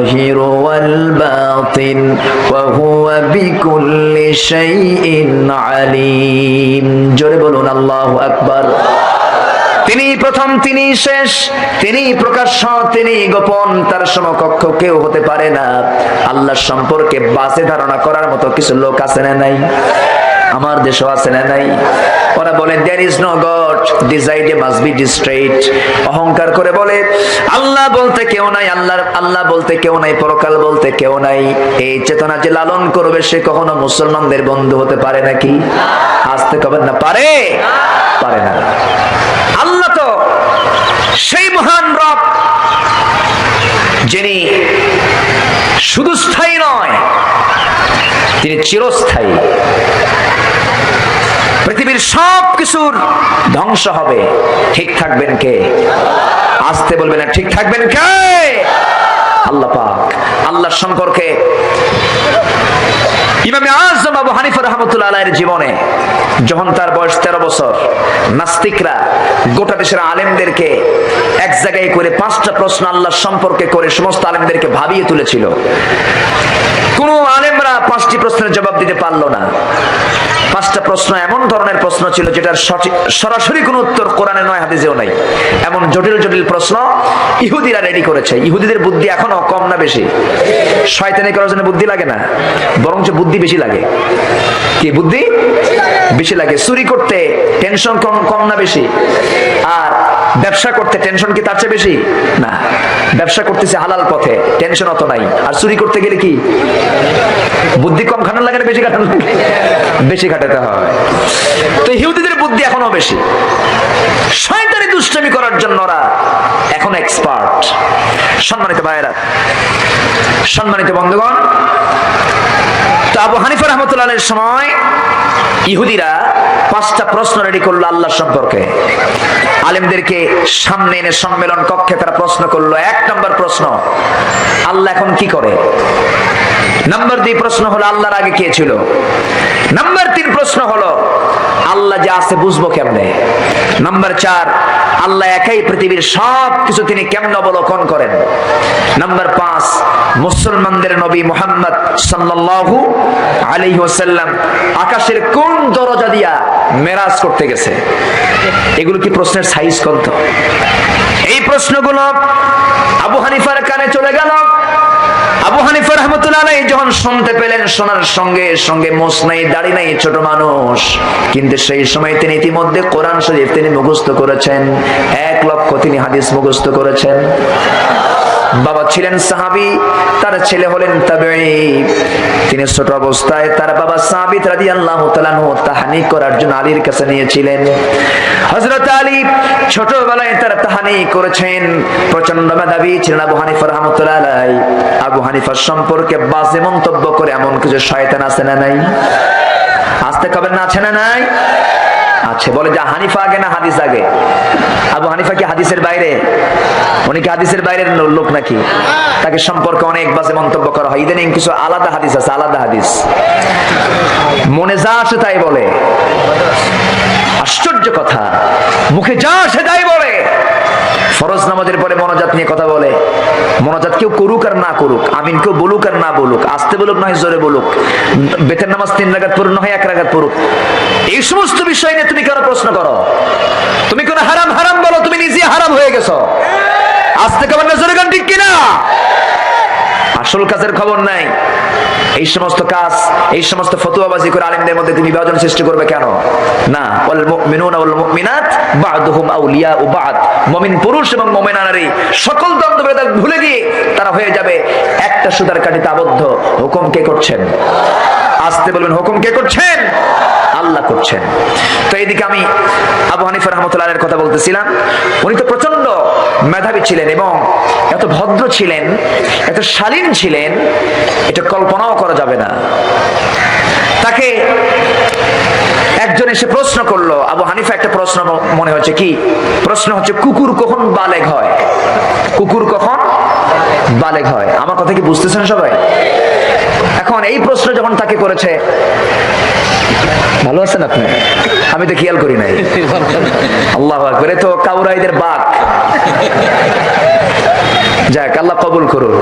যাহিরু ওয়াল বাতিন ওয়া হুয়া বিকুল্লি শাইইন আলীম। জোরে বলুন আল্লাহু আকবার। তিনি প্রথম, তিনি শেষ, তিনি প্রকাশ্য, তিনি গোপন। তার সমকক্ষ কেউ হতে পারে না। আল্লাহ সম্পর্কে বাজে ধারণা করার মতো কিছু লোক আছে না নাই? আমার দেশও আছে না নাই? ওরা বলে there is no God, this idea must be destroyed। অহংকার করে বলে আল্লাহ বলতে কেউ নাই, আল্লাহ বলতে কেউ নাই, পরকাল বলতে কেউ নাই। এই চেতনা যে লালন করবে সে কখনো মুসলমানদের বন্ধু হতে পারে নাকি? আসতে কবেন না, পারে? পারে না। আল্লাহ তো সেই মহান রব যিনি শুধু স্থায়ী নয়, তিনি চিরস্থায়ী। পৃথিবীর সব কিছুর ধ্বংস হবে, ঠিক থাকবেন কে? আসতে বলবেন না, ঠিক থাকবেন কে? আল্লাহ পাক। আল্লাহর সম্পর্কে ইমাম আযম আবু হানিফা রাহমাতুল্লাহ আলাইহির জীবনে যখন তার বয়স 13 বছর, নাস্তিকরা গোটা দেশের আলেমদেরকে এক জায়গায় করে 5টা প্রশ্ন আল্লাহর সম্পর্কে করে সমস্ত আলেমদেরকে ভাবিয়ে তুলেছিল। কোন আলেমরা 5টি প্রশ্নের জবাব দিতে পারলো না। 5টা প্রশ্ন এমন ধরনের প্রশ্ন ছিল যেটার সরাসরি কোনো উত্তর কোরআনে নয়, হাদিসেও নাই। এমন জটিল জটিল প্রশ্ন ইহুদিরা রেডি করেছে। ইহুদিদের বুদ্ধি এখনো কম না বেশি? শয়তানি করার জন্য বুদ্ধি লাগে না, বরঞ্চ বুদ্ধি বেশি লাগে। কি বুদ্ধি বেশি লাগে? চুরি করতে টেনশন কম না বেশি? আর ব্যবসা করতে টেনশন কি তার চেয়ে বেশি? না। ব্যবসা করতেছে হালাল পথে, টেনশন অত নাই। আর চুরি করতে গেলে কি বুদ্ধি কম খাটানো লাগে না বেশি খাটানো লাগে? বেশি খাটাতে হয়। তো ইহুদিদের বুদ্ধি এখনো বেশি। শয়তানি দুষ্টামি করার জন্য ওরা এখন এক্সপার্ট। সম্মানিত ভাইয়েরা, সম্মানিত বন্ধুগণ, তো আবু হানিফা রাহমাতুল্লাহ আলাইহির সময় ইহুদিরা 5টা প্রশ্ন রেডি করলো আল্লাহ সম্পর্কে। আলেমদেরকে সামনে এনে সম্মেলন কক্ষে তারা প্রশ্ন করলো। 1 নম্বর প্রশ্ন, আল্লাহ এখন কি করে? নাম্বার 2 প্রশ্ন হলো আল্লাহর আগে কে ছিল? নাম্বার 3 প্রশ্ন হলো আল্লাহ যে আছে বুঝবো কেমনে? নাম্বার 4, আল্লাহ একাই পৃথিবীর সব কিছু তিনি কেমনে অবলোকন করেন? নাম্বার 5, মুসলমানদের নবী মুহাম্মদ সাল্লাল্লাহু আলাইহি ওয়াসাল্লাম আকাশের কোন দরজা দিয়া মেরাজ করতে গেছে? এগুলো কি প্রশ্নের সাইজ কত? এই প্রশ্নগুলো আবু হানিফার কানে চলে গেল। আবু হানিফা রাহমাতুল্লাহ আলাইহি যখন শুনতে পেলেন, শোনার সঙ্গে সঙ্গে মোছ নাই, দাড়ি নাই, ছোট মানুষ, কিন্তু সেই সময় তিনি ইতিমধ্যে কোরআন শরীফ তিনি মুখস্থ করেছেন। 1 লক্ষ তিনি হাদিস মুখস্থ করেছেন। বাবা ছিলেন সাহাবী, তার ছেলে হলেন তাবেঈ। তিনি ছোট অবস্থায় তার বাবা সাবিত রাদিয়াল্লাহু তাআলা আনহু তাহনিক করার জন্য আলীর কাছে নিয়েছিলেন। হযরত আলী ছোটবেলায় তার তাহনিক করেছেন। প্রচন্ড মেধাবী ছিলেন আবু হানিফা রাহমাতুল্লাহ আলাইহি। আবু হানিফার সম্পর্কে বাজে মন্তব্য করে এমন কিছু শয়তান আছে না নাই? আসতে কবে না আছে না নাই? আছে। বলে যে হানিফা আগে না হাদিস আগে? আবু হানিফা কি হাদিসের বাইরে? উনি কি হাদিসের বাইরের লোক নাকি? তাকে সম্পর্কে অনেক বাজে মন্তব্য করা হয়। ইদানিং কিছু আলাদা হাদিস আছে, আলাদা হাদিস, মনে যা আসে তাই বলে। আশ্চর্য কথা, মুখে যা আসে তাই বলে। ফরজ নামাজের পরে মোনাজাত নিয়ে কথা বলে। মোনাজাত কেউ করুক আর না করুক, আমিন কেউ বলুক আর না বলুক, আস্তে বলুক নয় জোরে বলুক, বেতের নামাজ 3 রাকাত পড়ুক নয় 1 রাকাত পড়ুক, এই সমস্ত বিষয় নিয়ে তুমি কেন প্রশ্ন করো? তুমি কোন হারাম হারাম বলো, তুমি নিজে হারাম হয়ে গেছো। আস্তে কবেন না জোরে গান, ঠিক কিনা? আসল কাজের খবর নাই। এই সমস্ত কাজ, এই সমস্ত ফতোয়াবাজি করে আলেমদের মধ্যে তুমি বিভাজন সৃষ্টি করবে কেন? না, ওয়াল মুমিনুনা ওয়াল মুমিনাত বা'দুহুম আউলিয়াউ বা'দ। মুমিন পুরুষ এবং মুমিনা নারী সকল দ্বন্দ্বভেদ ভুলে গিয়ে তারা হয়ে যাবে একটা সুতার কাঠিতে আবদ্ধ। হুকুম কে করছেন? আসতে বলবেন, হুকুম কে করছেন? আল্লাহ করছেন। তো এইদিকে আমি আবু হানিফা রাহমাতুল্লাহ আলাইহির কথা বলতেছিলাম। উনি তো প্রচন্ড মেধাবী ছিলেন এবং এত ভদ্র ছিলেন, এত শালীন ছিলেন, এটা কল্পনাও করা যাবে না। তাকে একজন এসে প্রশ্ন করলো। আবু হানিফা একটা প্রশ্ন মনে হচ্ছে, কি প্রশ্ন হচ্ছে, কুকুর কখন বালেগ হয়? কুকুর কখন বালেগ হয়? আমার কথা কি বুঝতেছেন সবাই? এখন এই প্রশ্ন যখন তাকে করেছে, ভালো আছেন আপনি? আমি তো খেয়াল করি নাই। আল্লাহু আকবার, এ তো কাউরাইদের বাঘ। যাক, আল্লাহ কবুল করুন।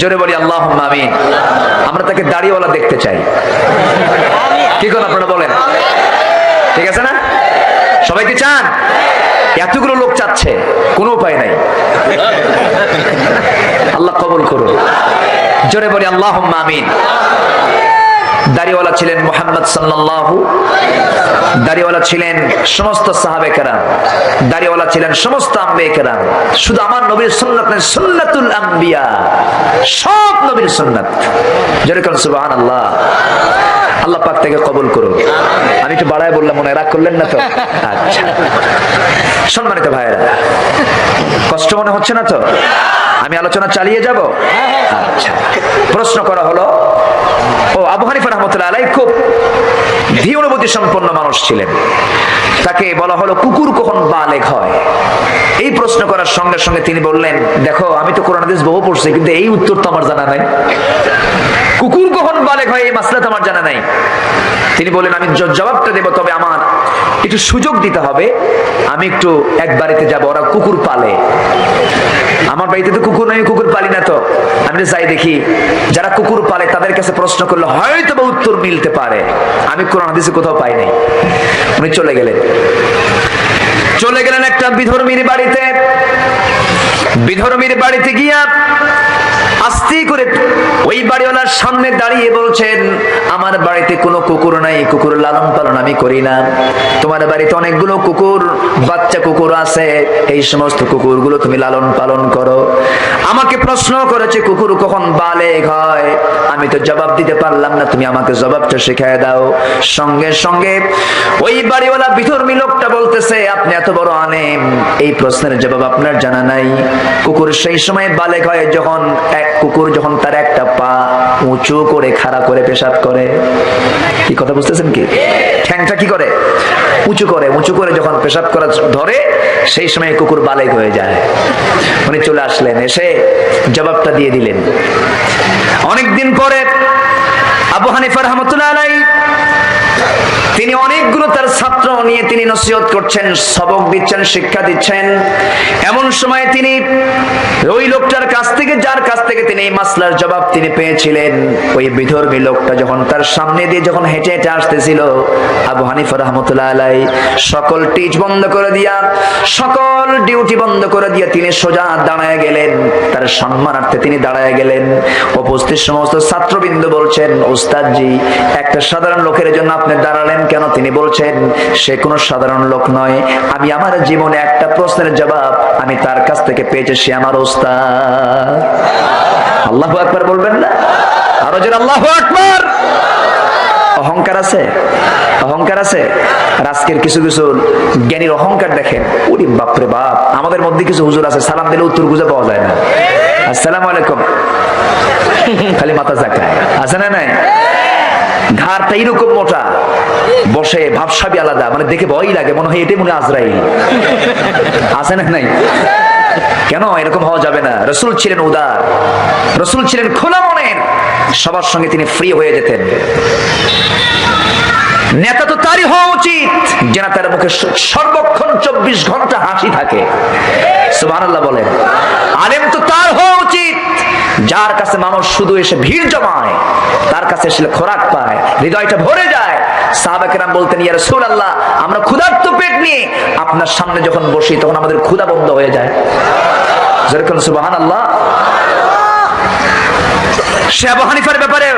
জোরে বলি আল্লাহুম্মা আমিন। আমরা তাকে দাড়িওয়ালা দেখতে চাই। কি কোন আপনারা বলেন? ঠিক আছে না? সবাই কি চান? এতগুলো লোক চাচ্ছে, কোনো উপায় নাই। আল্লাহ কবুল করুন। জোরে বলি আল্লাহুম্মা আমিন। দাড়িওয়ালা ছিলেন মুহাম্মদ সাল্লাল্লাহু, দাড়িওয়ালা ছিলেন সমস্ত সাহাবে কেরাম, দাড়িওয়ালা ছিলেন সমস্ত আম্বিয়া কেরাম। শুধু আমার নবীর সুন্নাত নয়, সুন্নাতুল আম্বিয়া, সব নবীর সুন্নাত। যেরকম সুবহানাল্লাহ। আল্লাহ পাক থেকে কবুল করুন। আমি একটু বাড়ায় বললাম, মনে রাগ করলেন না তো? আচ্ছা, সম্মানিত ভাইয়েরা, কষ্ট মনে হচ্ছে না তো? আমি আলোচনা চালিয়ে যাব। আচ্ছা, প্রশ্ন করা হলো, ও আবু হানিফা রাহমাতুল্লাহ আলাইহি খুব ধীর অনুভূতি বুদ্ধি সম্পন্ন মানুষ ছিলেন। তাকে বলা হলো কুকুর কখন বালেগ হয়। এই প্রশ্ন করার সঙ্গে সঙ্গে তিনি বললেন, দেখো আমি তো কোরআন হাদিস বহু পড়ছি, কিন্তু এই উত্তর তো আমার জানা নাই। কুকুর কখন বালেগ হয় এই মাসলা তো আমার জানা নাই। তিনি বললেন, আমি জবাবটা দেব, তবে আমার একটু সুযোগ দিতে হবে। আমি একটু এক বাড়িতে যাব, ওরা কুকুর পালে। আমার বাড়িতে তো কুকুর নাই, কুকুর পালি না। তো আমি যাই দেখি যারা কুকুর পালে তাদের কাছে প্রশ্ন করলে হয়তো বা উত্তর মিলতে পারে। আমি কোরআন হাদিসে কোথাও পাই নাই। উনি চলে গেলেন একটা বিধর্মীর বাড়িতে। বিধর্মীর বাড়িতে গিয়া আস্তে করে ওই বাড়িওয়ালার সামনে দাঁড়িয়ে বলছেন, আমার বাড়িতে কোনো কুকুর নাই, কুকুর লালন পালন আমি করি না। তোমার বাড়িতে অনেকগুলো কুকুর, বাচ্চা কুকুর আছে, এই সমস্ত কুকুরগুলো তুমি লালন পালন করো। আমাকে প্রশ্ন করেছে কুকুর কখন বালেগ হয়, আমি তো জবাব দিতে পারলাম না, তুমি আমাকে জবাবটা শিখিয়ে দাও। সঙ্গে সঙ্গে ওই বাড়িওয়ালা বিধর্মী লোকটা বলতেছে, আপনি এত বড় আলেম, এই প্রশ্নের জবাব আপনার জানা নাই। কুকুর সেই সময় বালেগ হয় যখন কুকুর যখন তার একটা পা উঁচু করে খাড়া করে পেশাব করে। কি কথা বুঝতেছেন কি? ঠ্যাংটা কি করে? উঁচু করে যখন পেশাব করা ধরে, সেই সময় কুকুর বালেগ হয়ে যায়। উনি চলে আসলেন, এসে জবাবটা দিয়ে দিলেন। অনেকদিন পরে আবু হানিফা রাহমাতুল্লাহ আলাইহি তিনি অনেকগুলো তার ছাত্র নিয়ে তিনি নসিহত করছেন, সবক দিচ্ছেন, শিক্ষা দিচ্ছেন। এমন সময় তিনি ওই লোকটার কাছ থেকে, যার কাছ থেকে তিনি এই মাসলার জবাব তিনি পেয়েছিলেন, ওই বিধর্মী লোকটা যখন তার সামনে দিয়ে যখন হেঁটে হেঁটে আসতেছিল, আবু হানিফা রাহমাতুল্লাহ আলাইহি সকল টিচ বন্ধ করে দিয়া, সকল ডিউটি বন্ধ করে দিয়া তিনি সোজা দাঁড়ায় গেলেন। তার সম্মানার্থে তিনি দাঁড়ায় গেলেন। উপস্থিত সমস্ত ছাত্রবৃন্দ বলছেন, উস্তাদজি, একটা সাধারণ লোকের জন্য আপনি দাঁড়ালেন কেন? তিনি বলছেন, সে কোনো সাধারণ লোক নয়, আমি আমার জীবনে একটা প্রশ্নের জবাব আমি তার কাছ থেকে পেয়েছি, সে আমার উস্তাদ। আল্লাহু আকবার বলবেন না? আরো জোরে আল্লাহু আকবার। অহংকার আছে, অহংকার আছে। আজকের কিছু কিছু জ্ঞানীর অহংকার দেখেন, ওরে বাপরে বাপ। আমাদের মধ্যে কিছু হুজুর আছে, সালাম দিলে উত্তর খুঁজে পাওয়া যায় না। আসসালামু আলাইকুম, খালি মাথা ঝাঁকায়। আছে না নাই? ঘাড়টা এরকম মোটা, বসে ভাবসাবি আলাদা, মানে দেখে ভয় লাগে, মনে হয় এটাই মনে আজরাইল। আছে না নাই? কেন এরকম হওয়া যাবে না? রাসূল ছিলেন উদার, রাসূল ছিলেন খোলা মনের, সবার সঙ্গে তিনি ফ্রি হয়ে যেতেন। নেতা তো তারই হওয়া উচিত যেন তার মুখে সর্বক্ষণ 24 ঘন্টা হাসি থাকে। সুবহানাল্লাহ বলেন। আলেম তো তার হওয়া উচিত যার কাছে মানুষ শুধু এসে ভিড় জমায়, তার কাছে এসে খোরাক পায়, হৃদয়টা ভরে যায়। সাহাবা কেরাম বলতেন, ইয়া রাসূলুল্লাহ, আমরা ক্ষুধার্ত পেট নিয়ে আপনার সামনে যখন বসি তখন আমাদের ক্ষুধা বন্ধ হয়ে যায়। যেরকম সুবহানাল্লাহ। সে আবু হানিফার ব্যাপারে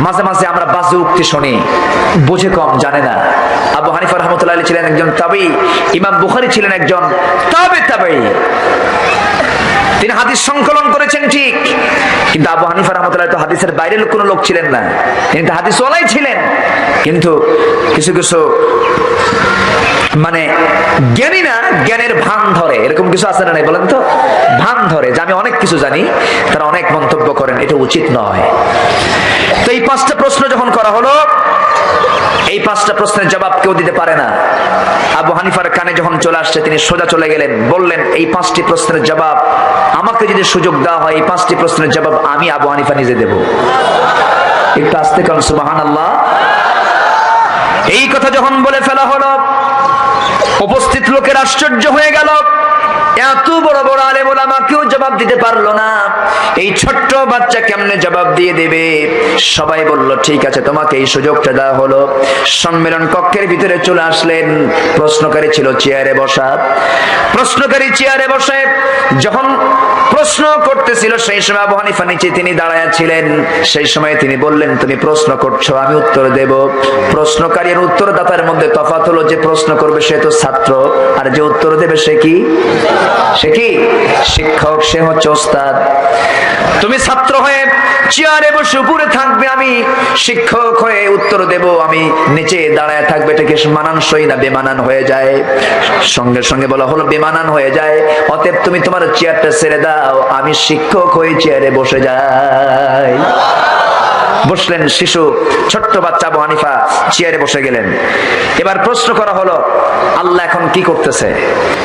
মাঝে মাঝে আমরা বাজে উক্তি শুনি, বুঝে কম, জানে না। আবু হানিফা রাহমাতুল্লাহ আলাইহি ছিলেন একজন তাবেঈ, ইমাম বুখারী ছিলেন একজন তাবেঈ। তিনি হাদিস সংকলন করেছেন ঠিক, কিন্তু আবু হানিফা রাহমাতুল্লাহ তো হাদিসের বাইরের কোনো লোক ছিলেন না, তিনি তো হাদিস ওয়ালাই ছিলেন। কিন্তু কিছু কিছু মানে জ্ঞানী না, জ্ঞানের ভান ধরে, এরকম কিছু আছে না নাই বলেন তো? ভান ধরে যে আমি অনেক কিছু জানি, তারা অনেক মন্তব্য করেন, এটা উচিত নয়। তো এই 5টা প্রশ্ন যখন করা হলো, এই 5টা প্রশ্নের জবাব কেউ দিতে পারে না। আবু হানিফার কানে যখন চলে আসছে, তিনি সোজা চলে গেলেন, বললেন, এই 5টি প্রশ্নের জবাব আমাকে যদি সুযোগ দেওয়া হয়, এই 5টি প্রশ্নের জবাব আমি আবু হানিফা নিজে দেব। একটু আস্তে কারণ সুবহানাল্লাহ। এই কথা যখন বলে ফেলা হলো, উপস্থিত লোকের আশ্চর্য হয়ে গেল। এত বড় বড় আলেম ওলামা কেউ জবাব দিতে পারলো না, এই ছোট্ট বাচ্চা কেমনে জবাব দিয়ে দেবে? সবাই বলল, ঠিক আছে, তোমাকে এই সুযোগটা দেওয়া হলো। সম্মেলন কক্ষের ভিতরে চলে আসলেন। প্রশ্নকারী ছিল চেয়ারে বসা। প্রশ্নকারী চেয়ারে বসে যখন প্রশ্ন করতেছিল, সেই সময় আবু হানিফা নিচে তিনি দাঁড়ায় ছিলেন। সেই সময় তিনি বললেন, তুমি প্রশ্ন করছো, আমি উত্তর দেব। প্রশ্নকারী আর উত্তরদাতার মধ্যে তফাৎ হলো, যে প্রশ্ন করবে সে তো ছাত্র, আর যে উত্তর দেবে সে কি? সে কি? শিক্ষক, সে হচ্ছে ওস্তাদ। তুমি ছাত্র হয়ে চেয়ারে বসে উপরে থাকবে, আমি শিক্ষক হয়ে উত্তর দেব, আমি নিচে দাঁড়ায় থাকবে। এটা কি মানানসই না বেমানান হয়ে যায়? সঙ্গে সঙ্গে বলা হলো, বেমানান হয়ে যায়। অতএব তুমি তোমার চেয়ারটা ছেড়ে দাও, আমি শিক্ষক হয়ে চেয়ারে বসে যাই। বসলেন শিশু ছোট্ট বাচ্চা আবু হানিফা চেয়ারে বসে গেলেন। এবার প্রশ্ন করা হলো, আল্লাহ এখন কি করতেছে?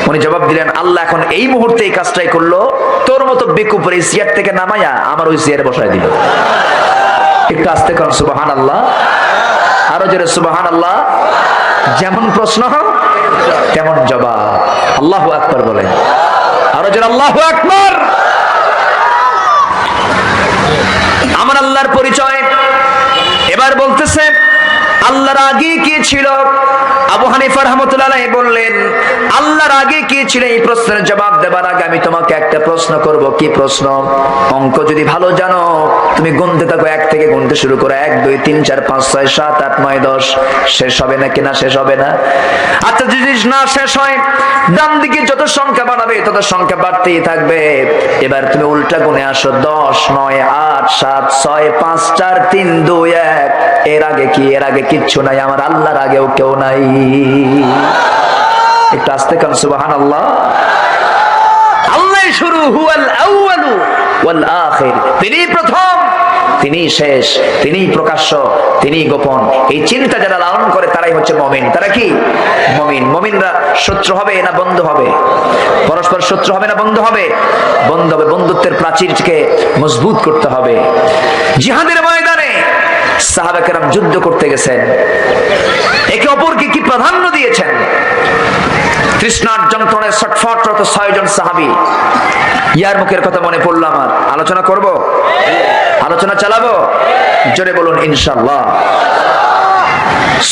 উনি জবাব দিলেন, আল্লাহ এখন এই মুহূর্তে এই কাজটাই করলো, তোর মতো বেকুফের এই চেয়ার থেকে নামাইয়া আমার ওই চেয়ারে বসায় দিল। একটু আস্তে কর সুবহানাল্লাহ, আরো জোরে সুবহানাল্লাহ। যেমন প্রশ্ন তেমন জবাব। আল্লাহু আকবার বলেন, আরো জোরে আল্লাহু আকবার। আমার আল্লাহর পরিচয় এবার বলতেছে, আল্লাহর আগে কি ছিল? আবু হানিফা রাহমাতুল্লাহ আলাইহি বললেন, আল্লাহর আগে কি ছিল? এই প্রশ্নের জবাব দেবার আগে আমি তোমাকে একটা প্রশ্ন করব। কি প্রশ্ন? অঙ্ক যদি ভালো জানো তুমি গুনতে থাকো, 1 থেকে গুনতে শুরু করো, 1 2 3 4 5 6 7 8 9 10। শেষ হবে না কিনা? শেষ হবে না। আচ্ছা যদি না শেষ হয়, ডান দিকে যত সংখ্যা বাড়াবে তত সংখ্যা বাড়তেই থাকবে। এবার তুমি উল্টা গুনে আসো, 10 9 8 7 6 5 4 3 2 1। এর আগে কি? এর আগে কিচ্ছু নাই, আমার আল্লাহর আগেও কেউ নাই। একটু আস্তে কান সুবহানাল্লাহ। আল্লাহ শুরু, হুয়াল আউয়ালু ওয়াল আখির। তিনি প্রথম, তিনি শেষ, তিনি প্রকাশ্য, তিনি গোপন। এই চিন্তা যারা লালন করে তারাই হচ্ছে মুমিন। তারা কি? মুমিন। মুমিনরা শত্রু হবে না বন্ধু হবে? পরস্পর শত্রু হবে না বন্ধু হবে? বন্ধু হবে। বন্ধুত্বের প্রাচীরকে মজবুত করতে হবে। জিহাদের ময়দানে সাহাবা কেরাম যুদ্ধ করতে গেছেন, একে অপরকে কি প্রাধান্য দিয়েছেন। তৃষ্ণার যন্ত্রণায় ছটফটরত 6 জন সাহাবী। ইয়ার মুখের কথা মনে পড়লো আমার। আলোচনা করব, আলোচনা চালাবো, জোরে বলুন ইনশাআল্লাহ।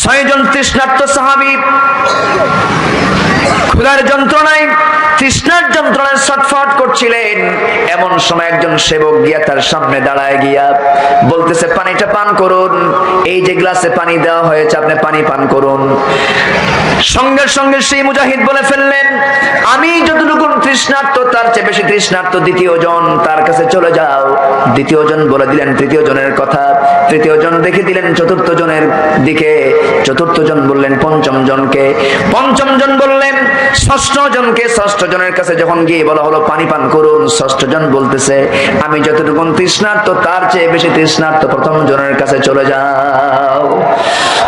6 জন তৃষ্ণার্ত সাহাবী ক্ষুধার যন্ত্রণায়, তৃষ্ণার যন্ত্রণায় ছটফট করছিলেন। এমন সময় একজন সেবক গিয়া তার সামনে দাঁড়ায় গিয়া বলতেছে, পানিটা পান করুন, এই যে গ্লাসে পানি দেওয়া হয়েছে আপনি পানি পান করুন। সঙ্গে সঙ্গে সেই মুজাহিদ বলে ফেললেন, আমি যতটুকু তৃষ্ণার্ত তার চেয়ে বেশি তৃষ্ণার্ত দ্বিতীয় জন, তার কাছে চলে যাও। দ্বিতীয় জন বলে দিলেন তৃতীয় জনের কথা, তৃতীয় জন দেখে দিলেন চতুর্থ জনের দিকে, চতুর্থ জন বললেন পঞ্চম জনকে, পঞ্চম জন বললেন ষষ্ঠ জনকে। ষষ্ঠ জনের কাছে যখন গিয়ে বলা হলো পানি পান করুন, ষষ্ঠ জন বলতেছে, আমি যতটুকু তৃষ্ণার্ত তার চেয়ে বেশি তৃষ্ণার্ত, প্রথম জনের কাছে চলে যাও।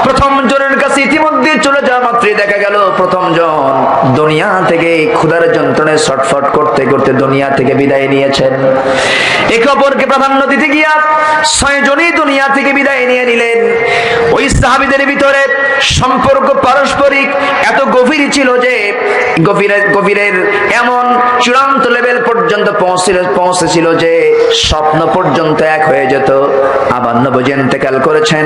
প্রথম জনের কাছে ইতিমধ্যে চলে যাওয়া মাত্রই দেখা গেল প্রথম জন দুনিয়া থেকে ক্ষুধার যন্ত্রণায় ছটফট করতে করতে দুনিয়া থেকে বিদায় নিয়েছেন। একে অপরকে প্রাধান্য দিতে গিয়া 6 জনই দুনিয়া থেকে বিদায় নিয়ে নিলেন। ওই সাহাবীদের ভিতরে সম্পর্ক পারস্পরিক এত গভীর ছিল যে গভীরের এমন চূড়ান্ত লেভেল পর্যন্ত পৌঁছেছিল যে স্বপ্ন পর্যন্ত এক হয়ে যেত। আবার নবী ইন্তেকাল করেছেন।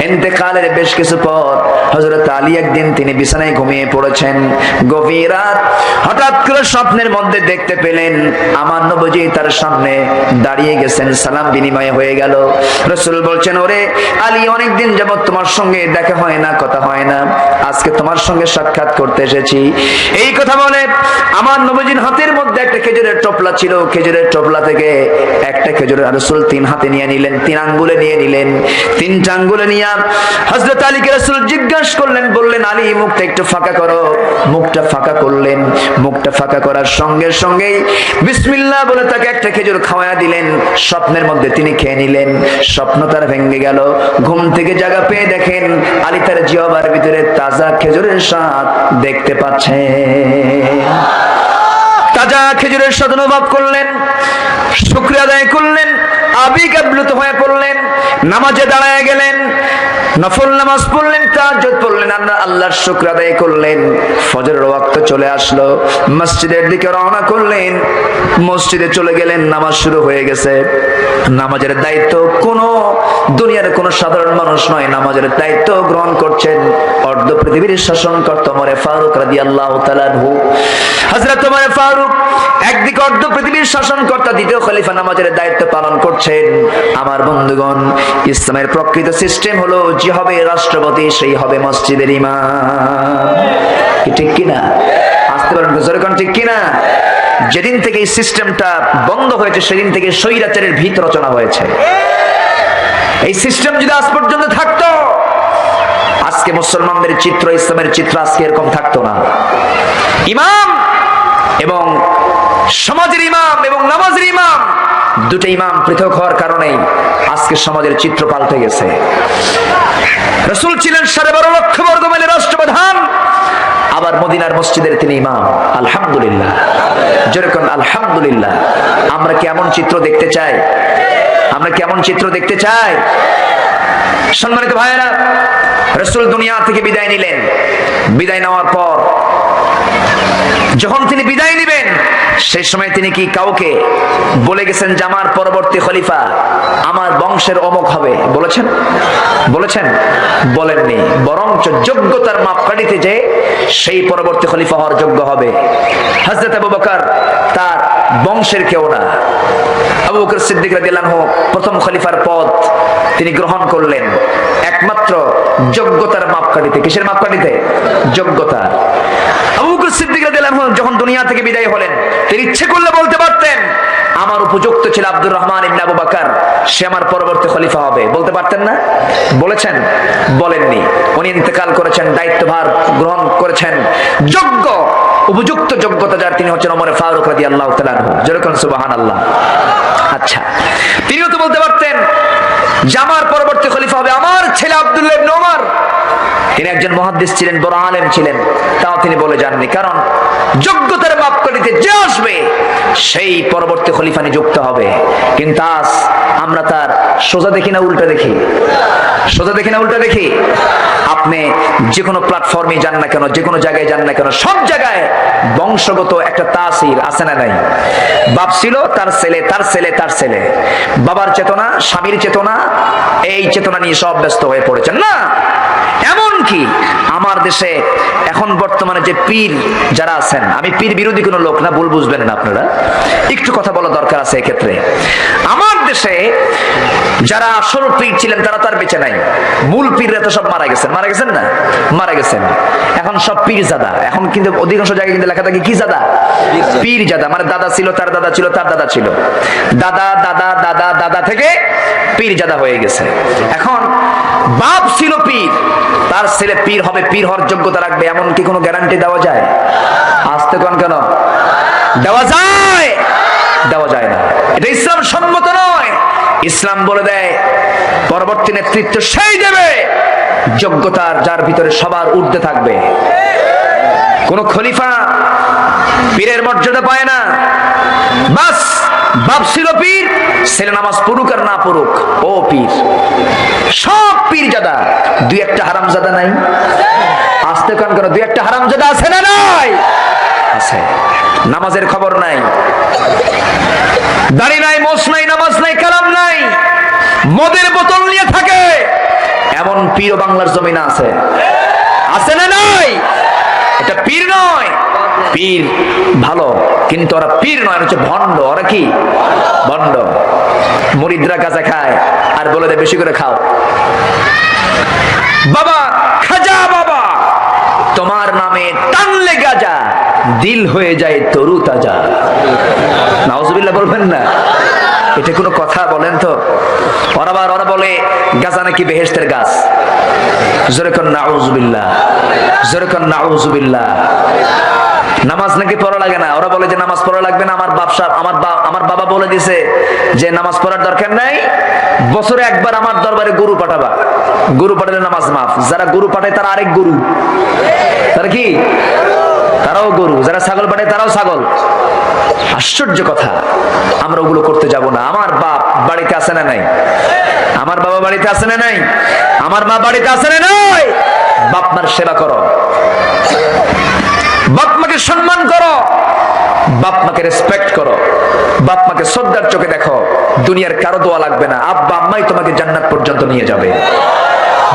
ইন্তেকালের বেশ কিছু পর হযরত আলী একদিন তিনি বিছানায় ঘুমিয়ে পড়েছেন। গভীর রাত, হঠাৎ করে স্বপ্নের মধ্যে দেখতে পেলেন আমার নবীজি তার সামনে দাঁড়িয়ে গেছেন, সালাম বিনিময় হয়ে গেল। রাসূল বলছেন, ওরে আলী, অনেকদিন যাবত তোমার সঙ্গে দেখা হয় না, কথা হয় না, আজকে তোমার সঙ্গে সাক্ষাৎ করতে এসেছি। এই কথা বলে আমার নবীজির হাতের মধ্যে একটা খেজুরের টোপলা ছিল, খেজুরের টোপলা থেকে একটা খেজুরের রাসূল 3 হাতে নিয়ে নিলেন, 3 আঙ্গুলে নিয়ে নিলেন। 3টা আঙ্গুলে নিয়ে হযরত আলীকে রাসূল জিজ্ঞাসা করলেন, বললেন, আলী মুখটা একটু ফাঁকা করো। মুখটা ফাঁকা করলেন। মুখটা ফাঁকা করার সঙ্গে সঙ্গেই বিসমিল্লাহ বলে তাকে একটা খেজুর খাওয়ায়া দিলেন। স্বপ্নের মধ্যে তিনি খেয়ে নিলেন। স্বপ্ন তার ভেঙে গেল। ঘুম থেকে জাগা পেয়ে দেখেন আলী তার জিহ্বার ভিতরে তাজা খেজুরের স্বাদ দেখতে পাচ্ছেন। তাজা খেজুরের স্বাদ অনুভব করলেন, শুকরিয়া আদায় করলেন, আবেগ আপ্লুত হয়ে পড়লেন, নামাজে দাঁড়ায় গেলেন, নফল নামাজ পড়লেন, তাহাজ্জুদ পড়লেন, আল্লাহর শুকর আদায় করলেন। ফজরের ওয়াক্ত চলে আসলো, মসজিদের দিকে রওনা করলেন। মসজিদে চলে গেলেন, নামাজ শুরু হয়ে গেছে। নামাজের দায়িত্ব কোনো দুনিয়ার কোনো সাধারণ মানুষ নয়, নামাজের দায়িত্ব গ্রহণ করছেন অর্ধ পৃথিবীর শাসনকর্তা ওমর ফারুক রাদিয়াল্লাহু তাআলা আনহু। হযরত ওমর ফারুক একদিকে অর্ধ পৃথিবীর শাসনকর্তা, দ্বিতীয় খলিফা, নামাজের দায়িত্ব পালন করছেন। আমার বন্ধুগণ, ইসলামের প্রকৃত সিস্টেম হলো যে হবে রাষ্ট্রপতি সেই হবে মসজিদের ইমাম। ঠিক কিনা? আসতে পারেন জোরে কোন ঠিক কিনা? যেদিন থেকে এই সিস্টেমটা বন্ধ হয়েছে সেদিন থেকে স্বৈরাচারের ভিত রচনা হয়েছে। এই সিস্টেম যদি আজ পর্যন্ত থাকতো, আজকে মুসলমানদের চিত্র, ইসলামের চিত্র আজকে এরকম থাকতো না। ইমাম এবং সমাজের ইমাম এবং নামাজের ইমাম দুটো ইমাম পৃথক হওয়ার কারণেই আজকে সমাজের চিত্র পাল্টে গেছে। রাসূল ছিলেন 12.5 লক্ষ বর্গ মাইলের রাষ্ট্রপ্রধান, আবার মদিনার মসজিদের তিনি ইমাম। আলহামদুলিল্লাহ, যেরকম আলহামদুলিল্লাহ। আমরা কি এমন চিত্র দেখতে চাই? আমরা কি এমন চিত্র দেখতে চাই? সম্মানিত ভাইয়েরা, রাসূল দুনিয়া থেকে বিদায় নিলেন। বিদায় নেওয়ার পর যখন তিনি বিদায় নিবেন, সেই সময় তিনি কি কাউকে বলে গেছেন যে আমার পরবর্তী খলিফা আমার বংশের অমুক হবে? বলেছেন? বলেছেন? বলেননি। বরঞ্চ যোগ্যতার মাপকাঠিতে যে সেই পরবর্তী খলিফা হওয়ার যোগ্য হবে। হযরত আবু বকর তার বংশের কেউ না। আবু বকর সিদ্দিক রাদিয়াল্লাহু আনহু প্রথম খলিফার পদ তিনি গ্রহণ করলেন একমাত্র যোগ্যতার মাপকাঠিতে। কিসের মাপকাঠিতে? যোগ্যতা। আবু বকর সিদ্দিক রাদিয়াল্লাহু আনহু যখন দুনিয়া থেকে বিদায় হলেন, তিনি ইচ্ছে করলে বলতে পারতেন আমার উপযুক্ত ছিল আব্দুর রহমান ইবনে আবু বকর, সে আমার পরবর্তী খলিফা হবে। বলতে পারতেন না? বলেছেন? বলেননি। উনি ইন্তেকাল করেছেন, দায়িত্বভার গ্রহণ করেছেন যোগ্য উপযুক্ত যোগ্যতা যার, তিনি হচ্ছেন ওমর ফারুক রাদিয়াল্লাহু তাআলা আনহু। যেরকম সুবহানাল্লাহ। আচ্ছা, তিনিও তো বলতে পারতেন যে আমার পরবর্তী খলিফা হবে আমার ছেলে আব্দুল্লাহ ইবনে ওমর। তিনি একজন মুহাদ্দিস ছিলেন, বড় আলেম ছিলেন, তাও তিনি বলে যাননি। কারণ যোগ্যতার মাপকাঠিতে যে আসবে সেই পরবর্তী খলিফা নিযুক্ত হবে। কিন্তু আজ আমরা তার সোজা দেখি না উল্টা দেখি? সোজা দেখি না উল্টা দেখি? আপনি যে কোনো প্ল্যাটফর্মে যান না কেন, যে কোনো জায়গায় যান না কেন, সব জায়গায় বংশগত একটা তাসির আছে না নাই? বাপ ছিল, তার ছেলে, তার ছেলে, তার ছেলে। বাবার চেতনা, স্বামীর চেতনা, এই চেতনা নিয়ে সব ব্যস্ত হয়ে পড়েছেন না? এমনকি আমার দেশে এখন বর্তমানে যে পীর যারা আছেন, আমি পীর বিরোধী কোনো লোক না, ভুল বুঝবেন না আপনারা, একটু কথা বলা দরকার আছে এক্ষেত্রে। আমার দেশে যারা আসল পীর ছিলেন তারা তো আর বেঁচে নাই। মূল পীররা তো সব মারা গেছেন। মারা গেছেন না? মারা গেছেন। এখন সব পীরজাদা। এখন কিন্তু অধিকাংশ জায়গায় কিন্তু লেখা থাকে কি জাদা? পীরজাদা। মানে দাদা ছিল, তার দাদা ছিল, তার দাদা ছিল, দাদা দাদা দাদা দাদা থেকে পীরজাদা হয়ে গেছে। এখন বাপ ছিল পীর, তার ছেলে পীর হবে, পীর হওয়ার যোগ্যতা রাখবে, এমন কি কোনো গ্যারান্টি দেওয়া যায়? আসতে কোন কেন দেওয়া যায়? দেওয়া যায় না। এটা ইসলাম সম্মত নয়। ইসলাম বলে দেয় পরবর্তী নেতৃত্ব সেই দেবে যোগ্যতার যার ভিতরে সবার ঊর্ধ্বে থাকবে। কোন খলিফা পীরের মর্যাদা পায় না। বাস বাপ ছিল পীর, ছেলে নামাজ পড়ুক আর না পড়ুক ও পীর। সব পীরজাদা। দুই একটা হারামজাদা নাই? আসতে কান কেন? দুই একটা হারামজাদা আছে না নাই? আছে। নামাজের খবর নাই, দাড়ি নাই, মোছ নাই, নামাজ নাই, কালাম নাই, মদের বোতল নিয়ে থাকে, এমন পীর বাংলার জমিনে আছে। আছে না নাই? এটা পীর নয়। পীর ভালো, কিন্তু ওরা পীর নয়, হচ্ছে ভণ্ড। ওরা কি? ভণ্ড। মুরিদরা গাঁজা খায় আর বলে দেয় বেশি করে খাও। বাবা খাজা বাবা, তোমার নামে টানলে গাজা, দিল হয়ে যায় তরু তাজা। নাউজুবিল্লাহ বলবেন না? এটা কোনো কথা বলেন তো? ওরা বলে গাজা নাকি বেহেশতের গাছ। জোরে কোন নাউজুবিল্লাহ, জোরে কোন নাউজুবিল্লাহ। নামাজ নাকি পড়া লাগে না। ওরা বলে যে নামাজ পড়া লাগবে না। আমার বাবা বলে দিছে যে নামাজ পড়ার দরকার নাই, বছরে একবার আমার দরবারে গরু পাঠাবা, গরু পাঠালে নামাজ মাফ। যারা গরু পাঠায় তারা আরেক গরু। তারা কি? তারাও গরু। যারা ছাগল পাঠায় তারাও ছাগল। আশ্চর্য কথা। আমরা ওগুলো করতে যাব না। আমার বাপ বাড়িতে আছে না নাই? আমার বাবা বাড়িতে আছে না নাই? আমার মা বাড়িতে আছে না নাই? বাপ মার সেবা করো, বাপ মাকে সম্মান করো, বাপ মাকে রেসপেক্ট করো, বাপ মাকে শ্রদ্ধার চোখে দেখো। দুনিয়ার কারো দোয়া লাগবে না, আব্বা আম্মাই তোমাকে জান্নাত পর্যন্ত নিয়ে যাবে।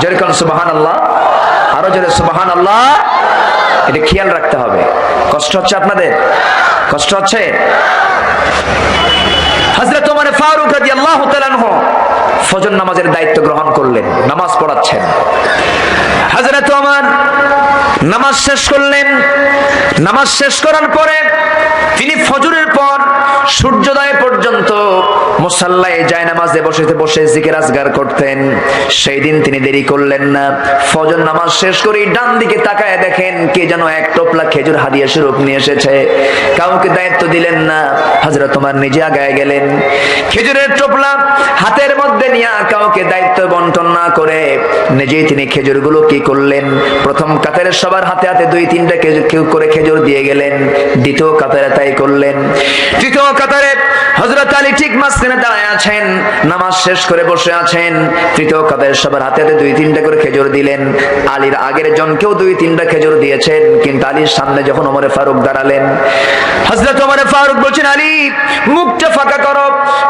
যেরকম সুবহানাল্লাহ, আরো জোরে সুবহানাল্লাহ। এটা খেয়াল রাখতে হবে। কষ্ট হচ্ছে আপনাদের? কষ্ট হচ্ছে? হযরত ওমর ফারুক রাদিয়াল্লাহু তাআলা আনহু ফজর নামাজের দায়িত্ব গ্রহণ করলেন, নামাজ পড়াচ্ছেন। হযরত ওমর নামাজ শেষ করলেন। নামাজ শেষ করার পরে তিনি ফজরের পর সূর্যোদয় পর্যন্ত মুসাল্লায় জায়নামাজে বসে জিকির আজগার করতেন। সেই দিন তিনি দেরি করলেন না, ফজর নামাজ শেষ করে ডান দিকে তাকায় দেখেন কে যেন এক টোপলা খেজুর হাদিয়া স্বরূপ নিয়ে এসেছে। কাউকে দায়িত্ব দিলেন না, হযরত ওমর নিজে আগায় গেলেন, খেজুরের টোপলা হাতের মধ্যে নিয়ে কাউকে দায়িত্ব বন্টন না করে নিজেই তিনি খেজুরগুলো কি করলেন, প্রথম কাতারের সবার হাতে হাতে 2-3টা করে খেজুর দিয়ে গেলেন। দ্বিতীয় কাতারে তাই করলেন। তৃতীয় কাতারে হযরত আলী ঠিক মাঝখানে দাঁড়ায় আছেন, নামাজ শেষ করে বসে আছেন। তৃতীয় কাতারের সবার হাতে হাতে 2-3টা করে খেজুর দিলেন। আলীর আগের জনকেও 2-3টা খেজুর দিয়েছেন, কিন্তু আলীর সামনে যখন ওমরে ফারুক দাঁড়ালেন, হযরত ওমরে ফারুক বলছেন, আলী মুখটা ফাঁকা করো।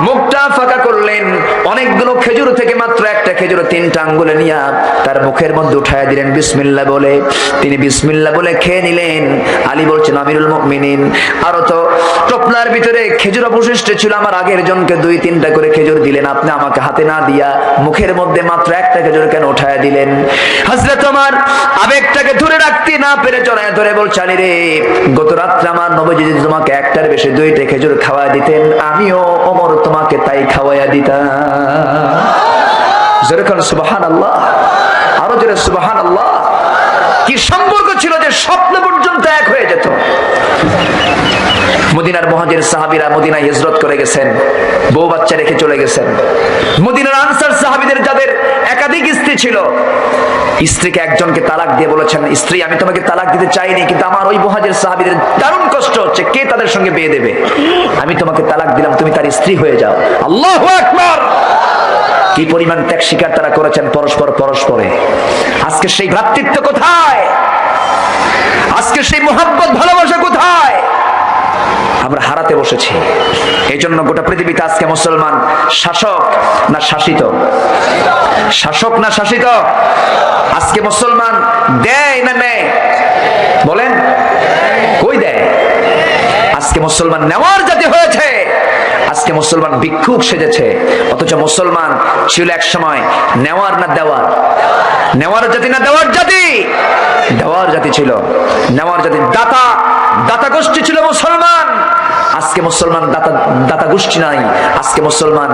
মুখটা ফাঁকা করলেন, অনেকগুলো খেজুর থেকে মাত্র একটা খেজুর 3টা আঙ্গুলে নিয়ে তার মুখের মধ্যে উঠায় দিলেন বিসমিল্লাহ বলে। তিনি বিসমিল্লাহ বলে খেয়ে নিলেন। আলী বলছেন, আমিরুল মুমিনিন, আরো তো টোপলার ভিতরে খেজুর অবশিষ্ট ছিল, আমার আগের জনকে 2-3টা করে খেজুর দিলেন, আপনি আমাকে হাতে না দিয়া মুখের মধ্যে মাত্র একটা খেজুর কেন উঠায় দিলেন? হযরত ওমর আবেগটাকে ধরে রাখতে না পেরে জড়ায় ধরে বলছে, আলী রে, গত রাত্রে আমার নবী যদি তোমাকে একটার বেশি 2টা খেজুর খাওয়ায় দিতেন, আমিও ওমর তোমাকে তাই খাওয়াইয়া দিতাম। জোরে বলেন সুবহানাল্লাহ, আরো জোরে সুবহানাল্লাহ। কি সম্পর্ক ছিল যে স্বপ্ন পর্যন্ত এক হয়ে যেত। মদিনার মুহাজির সাহাবীরা মদিনায় হিজরত করে গেছেন, বউ বাচ্চা রেখে চলে গেছেন। মদিনার আনসার সাহাবীদের যাদের একাধিক স্ত্রী ছিল, স্ত্রীকে একজনকে তালাক দিয়ে বলেছেন, স্ত্রী আমি তোমাকে তালাক দিতে চাইনি, কিন্তু আমার ওই মুহাজির সাহাবীদের দারুণ কষ্ট হচ্ছে, কে তাদের সঙ্গে বিয়ে দেবে, আমি তোমাকে তালাক দিলাম, তুমি তার স্ত্রী হয়ে যাও। আল্লাহু আকবার। কি পরিমাণ ত্যাগ স্বীকার তারা করেছেন পরস্পরে। আজকে সেই ভ্রাতৃত্ব কোথায়? আজকে সেই মোহাব্বত ভালোবাসা কোথায়? আমরা হারাতে বসেছি। এই জন্য গোটা পৃথিবীতে আজকে মুসলমান শাসক না শাসিত? শাসক না শাসিত? আজকে মুসলমান দেয় না নেয়? বলেন, কই দেয়? আজকে মুসলমান নেওয়ার জাতি হয়েছে, আজকে মুসলমান ভিক্ষুক সেজেছে। অথচ মুসলমান ছিল এক সময় নেওয়ার না দেওয়ার? নেওয়ার জাতি না দেওয়ার জাতি? দেওয়ার জাতি ছিল, নেওয়ার জাতি। দাতা গোষ্ঠী ছিল মুসলমান। আজকে মুসলমান দাতা গোষ্ঠী নাই। আজকে মুসলমান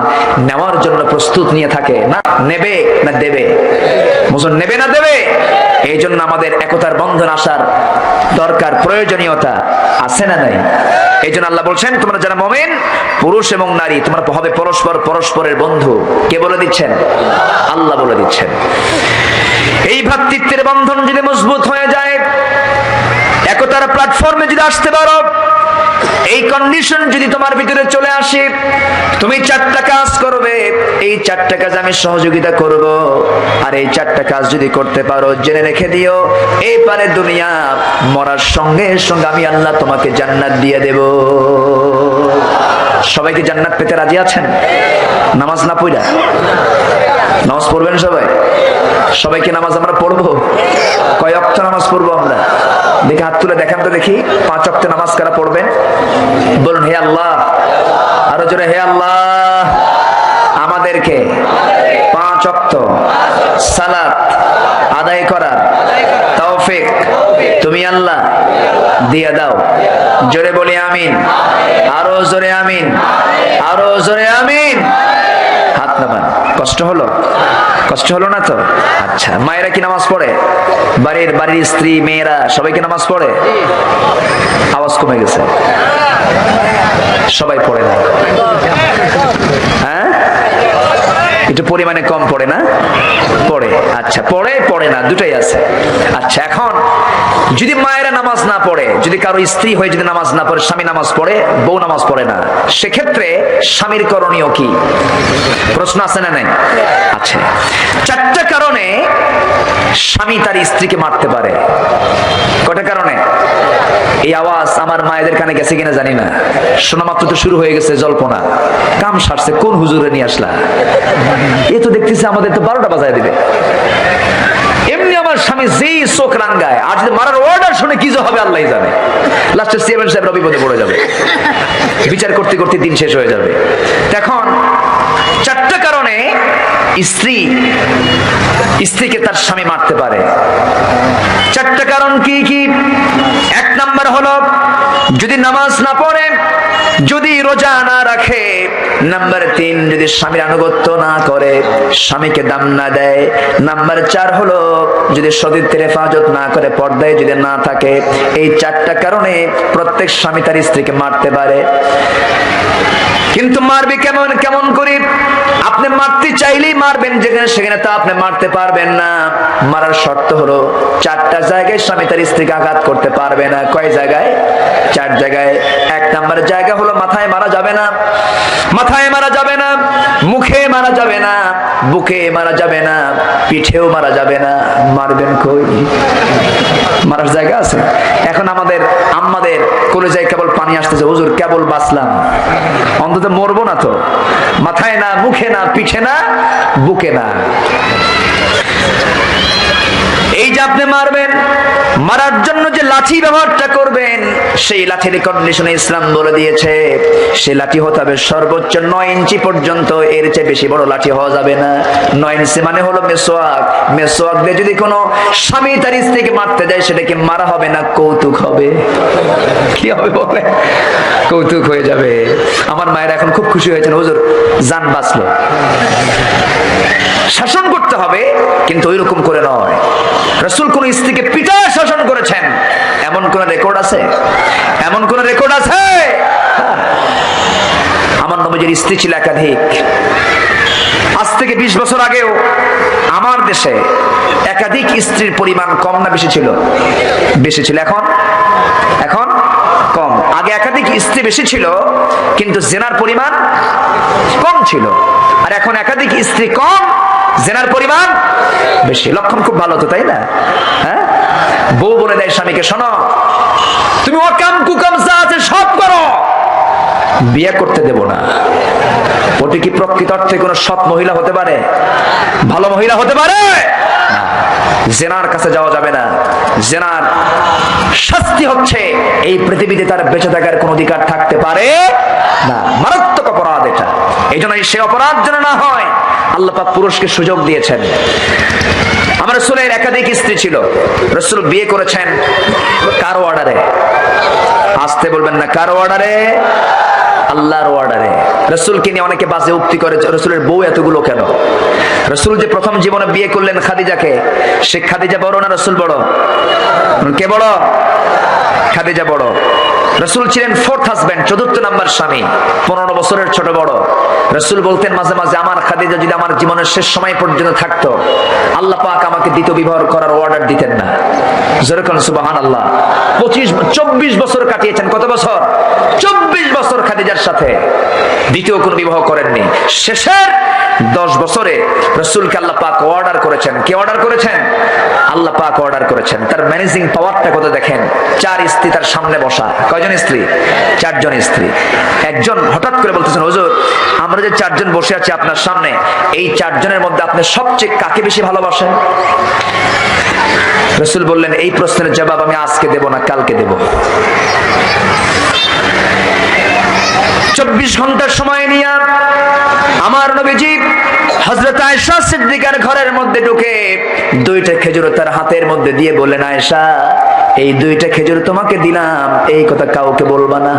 নেওয়ার জন্য প্রস্তুত নিয়ে থাকে, না নেবে না দেবে, মুসলমান নেবে না দেবে। এই জন্য আমাদের একতার বন্ধন আসার দরকার, প্রয়োজনীয়তা আছে না নাই? এই জন্য আল্লাহ বলছেন, তোমরা যারা মুমিন পুরুষ এবং নারী, তোমরা হবে পরস্পরের বন্ধু। কে বলে দিচ্ছেন? আল্লাহ বলে দিচ্ছেন। এই ভ্রাতৃত্বের বন্ধন যদি মজবুত হয়ে যায়, একতার প্ল্যাটফর্মে যদি আসতে পারো, এই কন্ডিশন যদি তোমার ভিতরে চলে আসে, তুমি 4টা কাজ করবে। এই 4টা কাজ আমি সহযোগিতা করব, আর এই 4টা কাজ যদি করতে পারো, জেনে রেখে দিও, এই পারে দুনিয়া মরার সঙ্গে সঙ্গে আমি আল্লাহ তোমাকে জান্নাত দিয়ে দেব। সবাইকে জান্নাত পেতে রাজি আছেন? নামাজ না পড়া, নামাজ পড়বেন সবাই? সবাইকে নামাজ আমরা পড়বো? কয় ওয়াক্ত নামাজ পড়বো আমরা? দেখে হাত তুলে দেখান তো দেখি, 5 ওয়াক্ত নামাজ কারা পড়বেন? বলুন, হে আল্লাহ। আরো জোরে, হে আল্লাহ, আমাদেরকে 5 ওয়াক্ত সালাত আদায় করার তৌফিক তুমি আল্লাহ দিয়ে দাও। জোরে বলি আমিন। আরো জোরে আমিন, আরো জোরে আমিন। হাত নামান। কষ্ট হলো? কষ্ট হলো না তো? আচ্ছা, মায়েরা কি নামাজ পড়ে? বাড়ির স্ত্রী মেয়েরা সবাই কি নামাজ পড়ে? আওয়াজ কমে গেছে, সবাই পড়ে না। হ্যাঁ, একটু পরিমাণে কম পড়ে না? পড়ে। আচ্ছা, পড়ে না, দুটাই আছে। আচ্ছা, এখন যদি মায়েরা নামাজ না পড়ে, যদি কারো স্ত্রী হয়ে যদি নামাজ না পড়ে, স্বামী নামাজ পড়ে, বউ নামাজ পড়ে না, সেক্ষেত্রে স্বামীর করণীয় কি? প্রশ্ন আছে না নাই? আচ্ছা, 4টা কারণে স্বামী তার স্ত্রীকে মারতে পারে। কটা কারণে? এই আওয়াজ আমার মায়েদের কানে গেছে কিনা জানি না, শোনা মাত্র তো শুরু হয়ে গেছে জল্পনা। কাম সারছে, কোন হুজুরে নিয়ে আসলা? এ তো দেখতেছে আমাদের তো 12টা বাজায় দিবে। এমনি আমার স্বামী যেই চোখ রাঙ্গায়, আর যদি মারার অর্ডার শুনে কি যে হবে আল্লাহ জানে। লাস্টে চেয়ারম্যান সাহেব বিপদে পড়ে যাবে, বিচার করতে করতে দিন শেষ হয়ে যাবে। এখন 4টা কারণে স্ত্রীকে তার স্বামী মারতে পারে। 4টা কারণ কি কি? 1 নাম্বার হলো, যদি নামাজ না পড়ে যদি রোজা না রাখে, নাম্বার 3 যদি স্বামীর আনুগত্য না করে, স্বামীকে দাম না দেয়, নাম্বার 4 হলো যদি সতীত্বের হেফাজত না করে, পর্দায় যদি না থাকে। এই 4টা কারণে প্রত্যেক স্বামী তার স্ত্রীকে মারতে পারে। কিন্তু মারবে কেমন কেমন করে? আপনি মারতে চাইলেই মারবেন যেখানে সেখানে, তা আপনি মারতে পারবেন না। মারার শর্ত হলো 4টা জায়গায় স্বামী তার স্ত্রীকে আঘাত করতে পারবে না। কয় জায়গায়? 4 জায়গায়। 1 নাম্বার জায়গা হলো মাথায় মারা যাবে না, মাথায় মারা যাবে না, মুখে মারা যাবে না, বুকে মারা যাবে না, পিঠেও মারা যাবে না। মারবেন কই? মারার জায়গা আছে? এখন আমাদের আম্মাদের কলেজায় কেবল পানি আসতেছে, হুজুর কেবল বাঁচলাম, অন্তত মরবো না তো। মাথায় না, মুখে না, পিঠে না, বুকে না। এই যে আপনি মারবেন, মারার জন্য যে লাঠি ব্যবহারটা করবেন, সেই লাঠির কন্ডিশনে ইসলাম বলে দিয়েছে সেই লাঠি হতে হবে সর্বোচ্চ 9 ইঞ্চি পর্যন্ত, এর চেয়ে বেশি বড় লাঠি হওয়া যাবে না। 9 ইঞ্চি মানে হলো মেসোয়াক। মেসোয়াক দিয়ে যদি কোনো স্বামী তার স্ত্রীকে মারতে যায়, সেটাকে মারা হবে না, কৌতুক হবে। কি হবে বলে? কৌতুক হয়ে যাবে। আমার মায়ের এখন খুব খুশি হয়েছেন, হুজুর জান বাঁচলো। শাসন করতে হবে, কিন্তু ওই রকম করে নয়। রাসূল কোন স্ত্রীকে পিটায় শাসন করেছেন এমন কোন রেকর্ড আছে? এমন কোন রেকর্ড আছে? আমার নবীর স্ত্রী ছিল একাধিক। আজ থেকে 20 বছর আগেও আমার দেশে একাধিক স্ত্রীর পরিমাণ কম না বেশি ছিল? বেশি ছিল। এখন এখন কম। আগে একাধিক স্ত্রী বেশি ছিল, কিন্তু জিনার পরিমাণ কম ছিল। আর এখন একাধিক স্ত্রী কম, জিনার পরিমাণ বেশি। লক্ষণ খুব ভালো তো, তাই না? হ্যাঁ, বউ বলে দেয় স্বামীকে, শোনো তুমি অকাম কুকাম যা আছে সব করো, বিয়ে করতে দেব না। ওটি কি প্রকৃত অর্থে কোন সৎ মহিলা হতে পারে? ভালো মহিলা হতে পারে? জেনার কাছে যাওয়া যাবে না। জেনার শাস্তি হচ্ছে এই পৃথিবীতে তার বেঁচে থাকার কোন অধিকার থাকতে পারে না। মারাত্মক অপরাধ এটা। এই জন্য সে অপরাধ যেন না হয়, আল্লাহ পাক পুরুষকে সুযোগ দিয়েছেন। আমার রাসূলের একাধিক স্ত্রী ছিল। রাসূল বিয়ে করেছেন কার অর্ডারে? আসতে বলবেন না, কার অর্ডারে? আল্লাহর অর্ডারে। রাসূলকে নিয়ে অনেকে বাজে উক্তি করে, রাসূলের বউ এতগুলো কেন? রাসূল যে প্রথম জীবনে বিয়ে করলেন খাদিজাকে, সে খাদিজা বড় না রাসূল বড়? কে বড়? খাদিজা বড়। রাসূল ছিলেন 4th হাজবেন্ড, 4th নাম্বার স্বামী, 15 বছরের ছোট বড়। রাসূল বলতেন মাঝে মাঝে, আমার খাদিজা যদি আমার জীবনের শেষ সময় পর্যন্ত থাকতো, আল্লাহ পাক আমাকে দ্বিতীয় বিবাহ করার অর্ডার দিতেন না। জোরে কোন সুবহানাল্লাহ। 24 বছর কাটিয়েছেন। কত বছর? 24 বছর খাদিজার সাথে, দ্বিতীয় কোন বিবাহ করেননি। শেষের 10 বছরে রাসূলকে আল্লাহ পাক অর্ডার করেছেন। কে অর্ডার করেছেন? আল্লাহ পাক অর্ডার করেছেন। তার ম্যানেজিং পাওয়ারটা কত দেখেন। 4 স্ত্রী তার সামনে বসা। কয়জন স্ত্রী? 4 জন স্ত্রী। একজন হঠাৎ করে বলতেছেন, হুজুর আমরা যে 4 জন বসে আছি আপনার সামনে, এই 4 জনের মধ্যে আপনি সবচেয়ে কাকে বেশি ভালোবাসেন? রাসূল বললেন, এই প্রশ্নের জবাব আমি আজকে দেব না, কালকে দেব। 24 ঘন্টার সময় নিয়ে আমার নবীজি হযরত আয়েশা সিদ্দিকার ঘরের মধ্যে ঢুকে 2টা খেজুর তার হাতের মধ্যে দিয়ে বললেন, আয়েশা এই 2টা খেজুর তোমাকে দিলাম, এই কথা কাউকে বলবা না।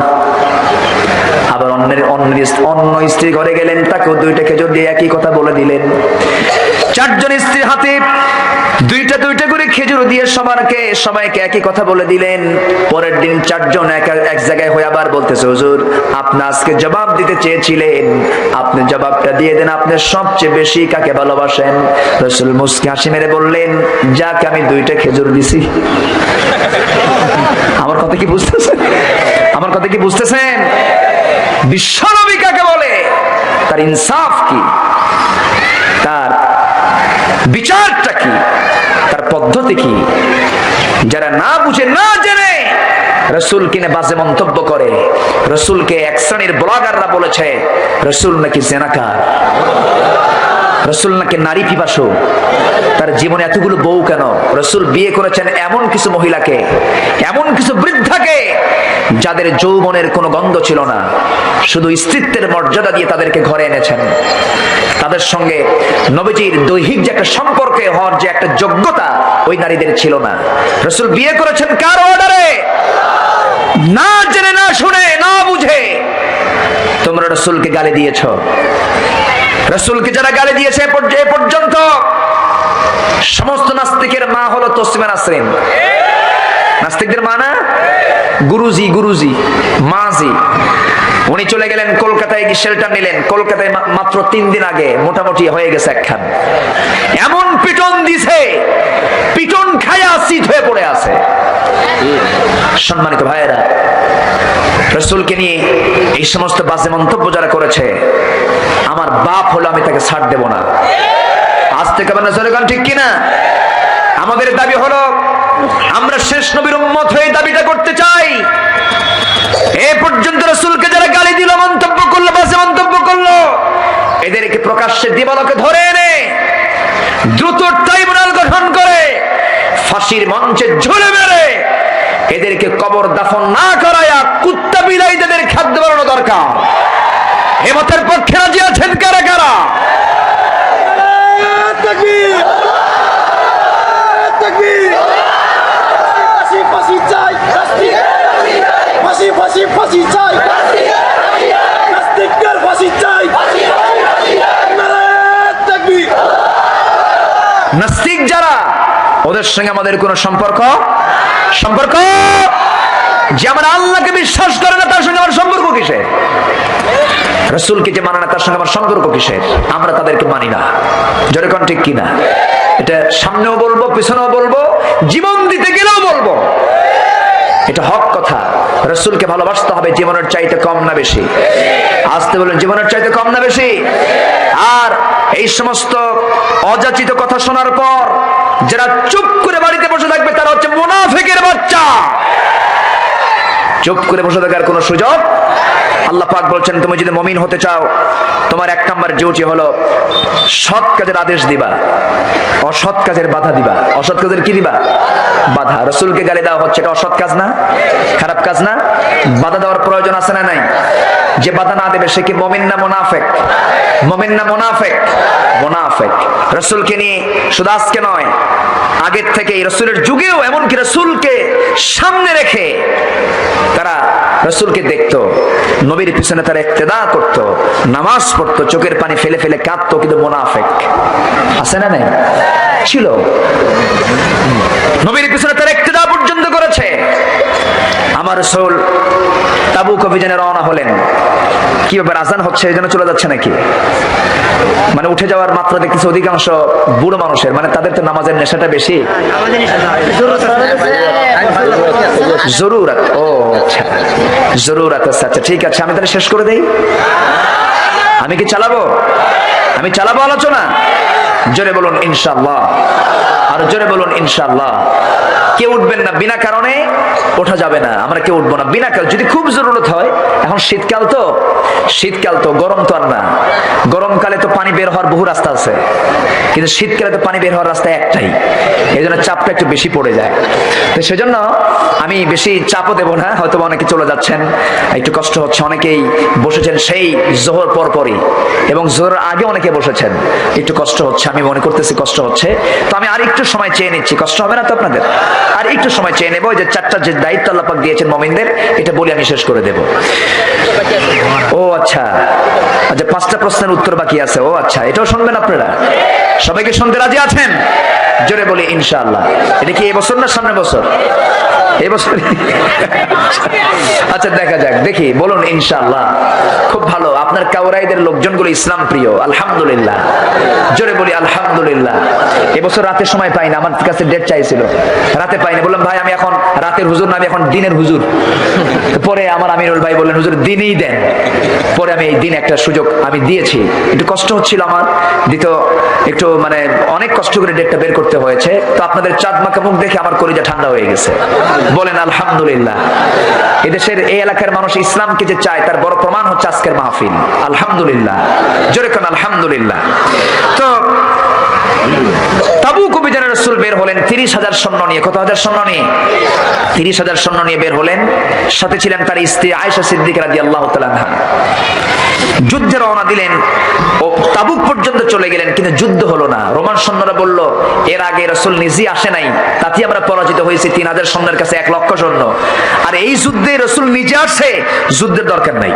আবার অন্য স্ত্রী ঘরে গেলেন, তাকেও 2টা খেজুর দিয়ে একই কথা বলে দিলেন। 4 জন স্ত্রীর হাতে 2টা করে খেজুর দিয়ে সবাইকে একই কথা বলে দিলেন। পরের দিন 4 জন এক জায়গায় হয়ে আবার বলতেছে, হুজুর আপনি আজকে জবাব দিতে চেয়েছিলেন, আপনি জবাবটা দিয়ে দেন, আপনি সবচেয়ে বেশি কাকে ভালোবাসেন? রাসূল মুস্কি হাসি মেরে বললেন, যাকে আমি 2টা খেজুর দিছি। আমার কথা কি বুঝতেছেন? আমার কথা কি বুঝতেছেন? বিশ্বনবী কাকে বলে, তার ইনসাফ কি, তার বিচারটা কি, তার পদ্ধতি কি? যারা না বুঝে না জেনে রাসূল কিনে বাজে মন্তব্য করে, রাসূলকে এক শ্রেণীর ব্লগাররা বলেছে রাসূল নাকি জেনাকার, রাসূল নাকি নারী পিপাসু, তার জীবনে এতগুলো বউ কেন? রাসূল বিয়ে করেছেন এমন কিছু মহিলাকে, এমন কিছু বৃদ্ধাকে যাদের যৌবনের কোনো গন্ধ ছিল না, শুধু স্ত্রীত্বের মর্যাদা দিয়ে তাদেরকে ঘরে এনেছেন। তাদের সঙ্গে নবীজির দৈহিক যে একটা সম্পর্কে হওয়ার যে একটা যোগ্যতা ওই নারীদের ছিল না। রাসূল বিয়ে করেছেন কার অর্ডারে? না জেনে না শুনে না বুঝে তোমরা রাসূলকে গালি দিয়েছো। রাসূলকে যারা গালি দিয়েছে এ পর্যন্ত সমস্ত নাস্তিকের মা হলো তসলিমা নাসরিন। নাস্তিকদের মা না, গুরুজি মাজি। উনি চলে গেলেন কলকাতায়, গিয়ে শেল্টার নিলেন। কলকাতায় মাত্র 3 দিন আগে মোটামুটি হয়ে গেছে একখান। এমন পিটন দিছে, পিটন খায়া শীত হয়ে পড়ে আছে। সম্মানিত ভাইয়েরা, রাসূলকে নিয়ে এই সমস্ত বাজে মন্তব্য যারা করেছে, আমার বাপ হলো আমি তাকে ছাড় দেব না। আজ থেকে ঠিক কিনা? আমাদের দাবি হলো আমরা শেষ নবীর উম্মত হয়ে দাবিটা করতে চাই। এ পর্যন্ত রাসূলকে যারা গালি দিল, মন্তব্য করলো, বাজে মন্তব্য করলো, এদেরকে প্রকাশ্যে দিবালোকে ধরে এনে দ্রুত ট্রাইব্যুনাল গঠন করে ফাঁসির মঞ্চে ঝুলে মেরে এদেরকে কবর দাফন না করায়া কুত্তা বিলাইদের খাদ্য বানানো দরকার। এ মতের পক্ষে রাজি আছেন কারা কারা? নাস্তিক যারা, ওদের সঙ্গে আমাদের কোন সম্পর্ক যে আমার আল্লাহকে বিশ্বাস করে না তার সঙ্গে আমার সম্পর্ক কিসের? রাসূলকে যে মানে না তার সঙ্গে আমার সম্পর্ক কিসের? আমরা তাদেরকে মানি না। জোরে কোন ঠিক কিনা? এটা সামনেও বলবো, পিছনেও বলবো, জীবন দিতে গেলেও বলবো। এটা হক কথা। রাসূলকে ভালোবাসতে হবে জীবনের চাইতে কম না বেশি? আসতে বলেন, জীবনের চাইতে কম না বেশি? আর এই সমস্ত অযাচিত কথা শোনার পর যারা চুপ করে বাড়িতে বসে থাকবে তারা হচ্ছে মুনাফিকের বাচ্চা। চুপ করে বসে থাকার কোনো সুযোগ। আল্লাহ পাক বলছেন, তুমি যদি মুমিন হতে চাও তোমার 1 নম্বর ডিউটি হলো সৎ কাজের আদেশ দিবা, অসৎ কাজের বাধা দিবা। অসৎ কাজের কি দিবা? বাধা। রাসূলকে গালি দেওয়া হচ্ছে, এটা অসৎ কাজ না? খারাপ কাজ না? বাধা দেওয়ার প্রয়োজন আছে না নাই? যে বাধা না দেবে সে কি মুমিন না মুনাফিক? মুমিন না মুনাফিক? মুনাফিক। রাসূলকে নিয়ে শুধু আজকে নয়, আগের থেকে রাসূলের যুগেও এমনকি রাসূলকে সামনে রেখে তারা রাসূলকে দেখতো, নবীর পিছনে তারা ইক্তেদা করতো, নামাজ পড়তো, চোখের পানি ফেলে ফেলে কাঁদতো, কিন্তু মুনাফিক আছে না নাই? ছিল। নবীর পিছনে তারা ইক্তেদা পর্যন্ত করেছে। আমার রাসূল তাবুক অভিযানে রওনা হলেন। কি ব্যাপার, আজান হচ্ছে এই জন্য চলে যাচ্ছে নাকি? মানে উঠে যাওয়ার মাত্রা দেখতেছে অধিকাংশ বুড়ো মানুষের, মানে তাদের তো নামাজের নেশাটা বেশি। জরুরত, ও আচ্ছা, জরুরত। আচ্ছা ঠিক আছে, আমি তাহলে শেষ করে দেই। আমি কি চালাবো? আমি চালাবো আলোচনা। জোরে বলুন ইনশাআল্লাহ, আর জোরে বলুন ইনশাআল্লাহ। কেউ উঠবেন না বিনা কারণে, ওঠা যাবে না। আমরা কেউ উঠবো না বিনা কারণে। যদি খুব জরুরত হয়, এখন শীতকাল তো গরম তো আর না। গরমকালে তো পানি বের হওয়ার বহু রাস্তা আছে, কিন্তু শীতকালে তো পানি বের হওয়ার রাস্তা একটাই। এই জন্য চাপটা একটু বেশি পড়ে যায়। তো সেজন্য আমি বেশি চাপও দেবো না। হয়তো অনেকে চলে যাচ্ছেন, একটু কষ্ট হচ্ছে। অনেকেই বসেছেন সেই জোহর পরপরই, এবং জোহরের আগে অনেকে বসেছেন, একটু কষ্ট হচ্ছে। আমি মনে করতেছি কষ্ট হচ্ছে, তো আমি আর একটু সময় চেয়ে নিচ্ছি। কষ্ট হবে না তো আপনাদের? আর একটু সময় চেয়ে নেবো। যে 4টা যে দায়িত্ব আল্লাহ পাক দিয়েছেন মুমিনদের, এটা বলে আমি শেষ করে দেব। ও আচ্ছা, 5টা প্রশ্নের উত্তর বাকি আছে। ও আচ্ছা, এটাও শুনবেন আপনারা? সবাইকে শুনতে রাজি আছেন? জোরে বলি ইনশাআল্লাহ। এটা কি এবছর না সামনের বছর? এবছর। আচ্ছা দেখা যাক, দেখি, বলুন ইনশাআল্লাহ। খুব ভালো, আপনার কাউরাইদের লোকজনগুলো ইসলাম প্রিয়, আলহামদুলিল্লাহ। জোরে বলি আলহামদুলিল্লাহ। এবছর রাতে সময় পাই না, আমার কাছে ডেট চাইছিল, রাতে পাইনি। বললাম ভাই আমি এখন রাতের হুজুর না, আমি এখন দিনের হুজুর। পরে আমার আমিরুল ভাই বললেন হুজুর দিনই দেন। পরে আমি এই দিন একটা সুযোগ আমি দিয়েছি। একটু কষ্ট হচ্ছিল আমার দিতে, একটু মানে অনেক কষ্ট করে ডেটটা বের করতে হয়েছে। তো আপনাদের চাঁদ মাখা মুখ দেখে আমার কলিজা ঠান্ডা হয়ে গেছে। বলেন আলহামদুলিল্লাহ। এদেশের এই এলাকার মানুষ ইসলামকে যে চায় তার বড় প্রমাণ হচ্ছে আজকের মাহফিল। আলহামদুলিল্লাহ, জোরে কোন আলহামদুলিল্লাহ। তো তাবুক অভিযানে রাসূল বের হলেন 30,000 সৈন্য নিয়ে। কত হাজার সৈন্য নিয়ে? 30,000 সৈন্য নিয়ে বের হলেন। সাথে ছিলেন তার স্ত্রী আয়েশা সিদ্দিকা রাদিয়াল্লাহু তাআলা আনহা। যুদ্ধে রওনা দিলেন ও তাবুক পর্যন্ত চলে গেলেন, কিন্তু যুদ্ধ হলো না। রোমান সৈন্যরা বলল, এর আগে রাসূল নিজে আসে নাই, তাতে আমরা পরাজিত হয়েছি 3000 সৈন্যের কাছে 1 লক্ষ সৈন্য, আর এই যুদ্ধে রাসূল নিজে আসছে, যুদ্ধের দরকার নাই।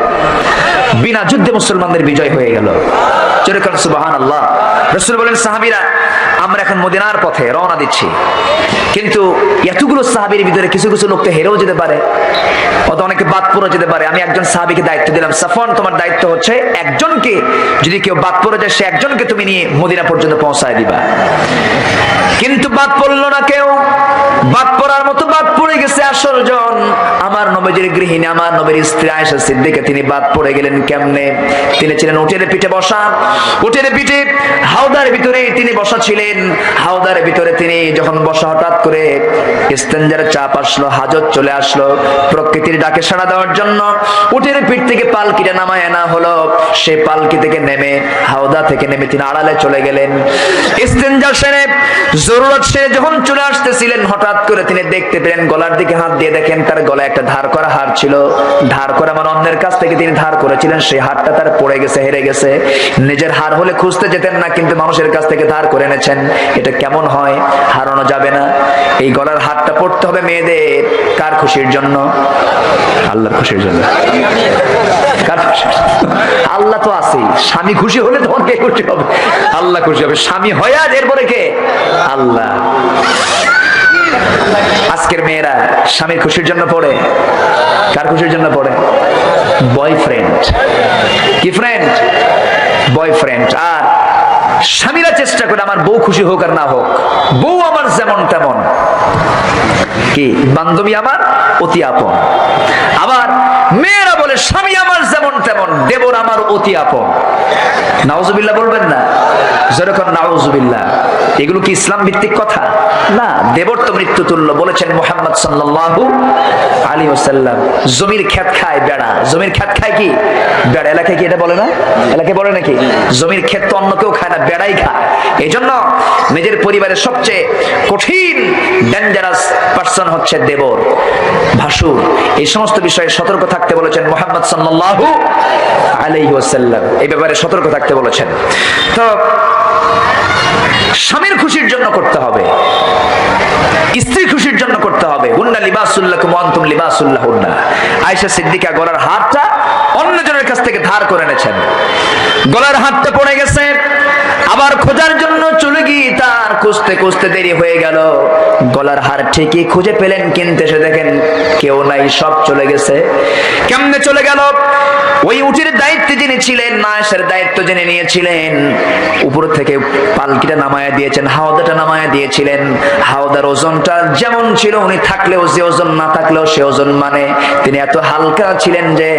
বিনা যুদ্ধে মুসলমানদের বিজয় হয়ে গেল। জোরে বলেন সুবহানাল্লাহ। রাসূল বলেন, সাহাবীরা আমরা এখন মদিনার পথে রওনা দিচ্ছি, কিন্তু এতগুলো সাহাবীর ভিতরে কিছু কিছু লোক তো হেরেও যেতে পারে, অনেকে বাদ পড়ে যেতে পারে। আমি একজন সাহাবীকে দায়িত্ব দিলাম, সাফওয়ান তোমার দায়িত্ব হচ্ছে একজনকে, যদি কেউ বাদ পড়ে যায় সে একজনকে তুমি নিয়ে মদিনা পর্যন্ত পৌঁছায় দিবা। কিন্তু বাদ পড়লো না কেউ, বাদ পড়ার মতো বাদ পড়ে গেছে 18 জন। আমার নবীর গৃহিণী, আমার নবীর স্ত্রী আয়েশা সিদ্দিকা, তিনি বাদ পড়ে গেলেন কেমনে? তিনি ছিলেন উটের পিঠে বসা, উটের পিঠে হাওদার ভিতরে তিনি বসা ছিলেন। হাওদার ভিতরে তিনি যখন বসা, হঠাৎ করে ইস্তেঞ্জার চাপ আসলো, হাজত চলে আসলো। প্রকৃতির ডাকে সাড়া দেওয়ার জন্য উটের পিঠ থেকে পালকিটা নামায় আনা হলো। সেই পালকি থেকে নেমে, হাওদা থেকে নেমে তিনি আড়ালে চলে গেলেন। ইস্তেঞ্জা সেরে, জরুরত সেরে যখন চলে আসতেছিলেন, হঠাৎ করে তিনি দেখতে পেলেন, গলার দিকে হাত দিয়ে দেখেন তার গলায় একটা ধার করা হার ছিল। ধার করা মানে অন্যের কাছ থেকে তিনি ধার করেছিলেন, সেই হারটা তার পড়ে গেছে, হেরে গেছে। নিজের হার হলে খুঁজতে যেতেন না, কিন্তু মানুষের কাছ থেকে ধার করে এনেছেন। এটা কেমন হয়? হারানো যাবে না। এই গলার হারটা পড়তে হবে মেয়েদের। কার খুশির জন্য? আল্লাহর খুশির জন্য। কার খুশি? আল্লাহ তো আছেই। স্বামী খুশি হলে তখন কে খুশি হবে? আল্লাহ খুশি হবে। স্বামী হয় আর এরপরে কে? আল্লাহ। আজকের মেয়েরা স্বামীর খুশির জন্য পড়ে, কার খুশির জন্য পড়ে? বয়ফ্রেন্ড। কি ফ্রেন্ড? বয়ফ্রেন্ড। আর স্বামীরা চেষ্টা করে আমার বউ খুশি হোক আর না হোক, বউ আমার যেমন তেমন, কি বান্ধবী আমার অতি আপন। আবার মেয়েরা বলে স্বামী আমার যেমন তেমন, দেবর আমার অতি আপন। নাউজুবিল্লাহ বলবেন না? যেরকম নাউজুবিল্লাহ। এগুলো কি ইসলাম ভিত্তিক কথা? না। দেবর তো মৃত্যু তুল্য, বলেছেন মুহাম্মদ সাল্লাল্লাহু আলাইহি ওয়াসাল্লাম। জমির ক্ষেত খায় বেড়া। জমির ক্ষেত খায় কি? বেড়া। এলাকায় কি এটা বলে না? এলাকায় বলে নাকি? জমির ক্ষেত তো অন্য কেউ খায় না, বেড়াই খায়। এই জন্য নিজের পরিবারের সবচেয়ে কঠিন ডেঞ্জারাস পার্সন হচ্ছে দেবর, ভাসুর। এই সমস্ত বিষয়ে সতর্ক থাকতে বলেছেন মুহাম্মদ সাল্লাল্লাহু আলাইহি ওয়াসাল্লাম। এই ব্যাপারে সতর্ক থাকতে বলেছেন। তো স্বামীর খুশির জন্য করতে হবে, স্ত্রী খুশির জন্য করতে হবে। হুন্না লিবাসুল লাকুম ওয়া আনতুম লিবাসুল লাহুন্না। আয়েশা সিদ্দিকা গলার হারটা অন্যজনের কাছ থেকে ধার করে এনেছেন। গলার হারটা পড়ে গেছে, আবার খোঁজার জন্য চলে গিয়ে তার খুঁজতে খুঁজতে দেরি হয়ে গেল। গলার হার ঠিকই খুঁজে পেলেন, কিন্তু এসে দেখেন কেউ নাই, সব চলে গেছে। কেমনে চলে গেল? ওই উটের দায়িত্বে যিনি ছিলেন, আয়েশার দায়িত্ব যিনি নিয়েছিলেন, উপর থেকে পালকিটা নামায়া দিয়েছেন, হাওদাটা নামায়া দিয়েছিলেন। হাওদার ওজনটা যেমন ছিল, উনি থাকলেও যে ওজন, না থাকলেও সে ওজন। মানে তিনি এত হালকা ছিলেন যে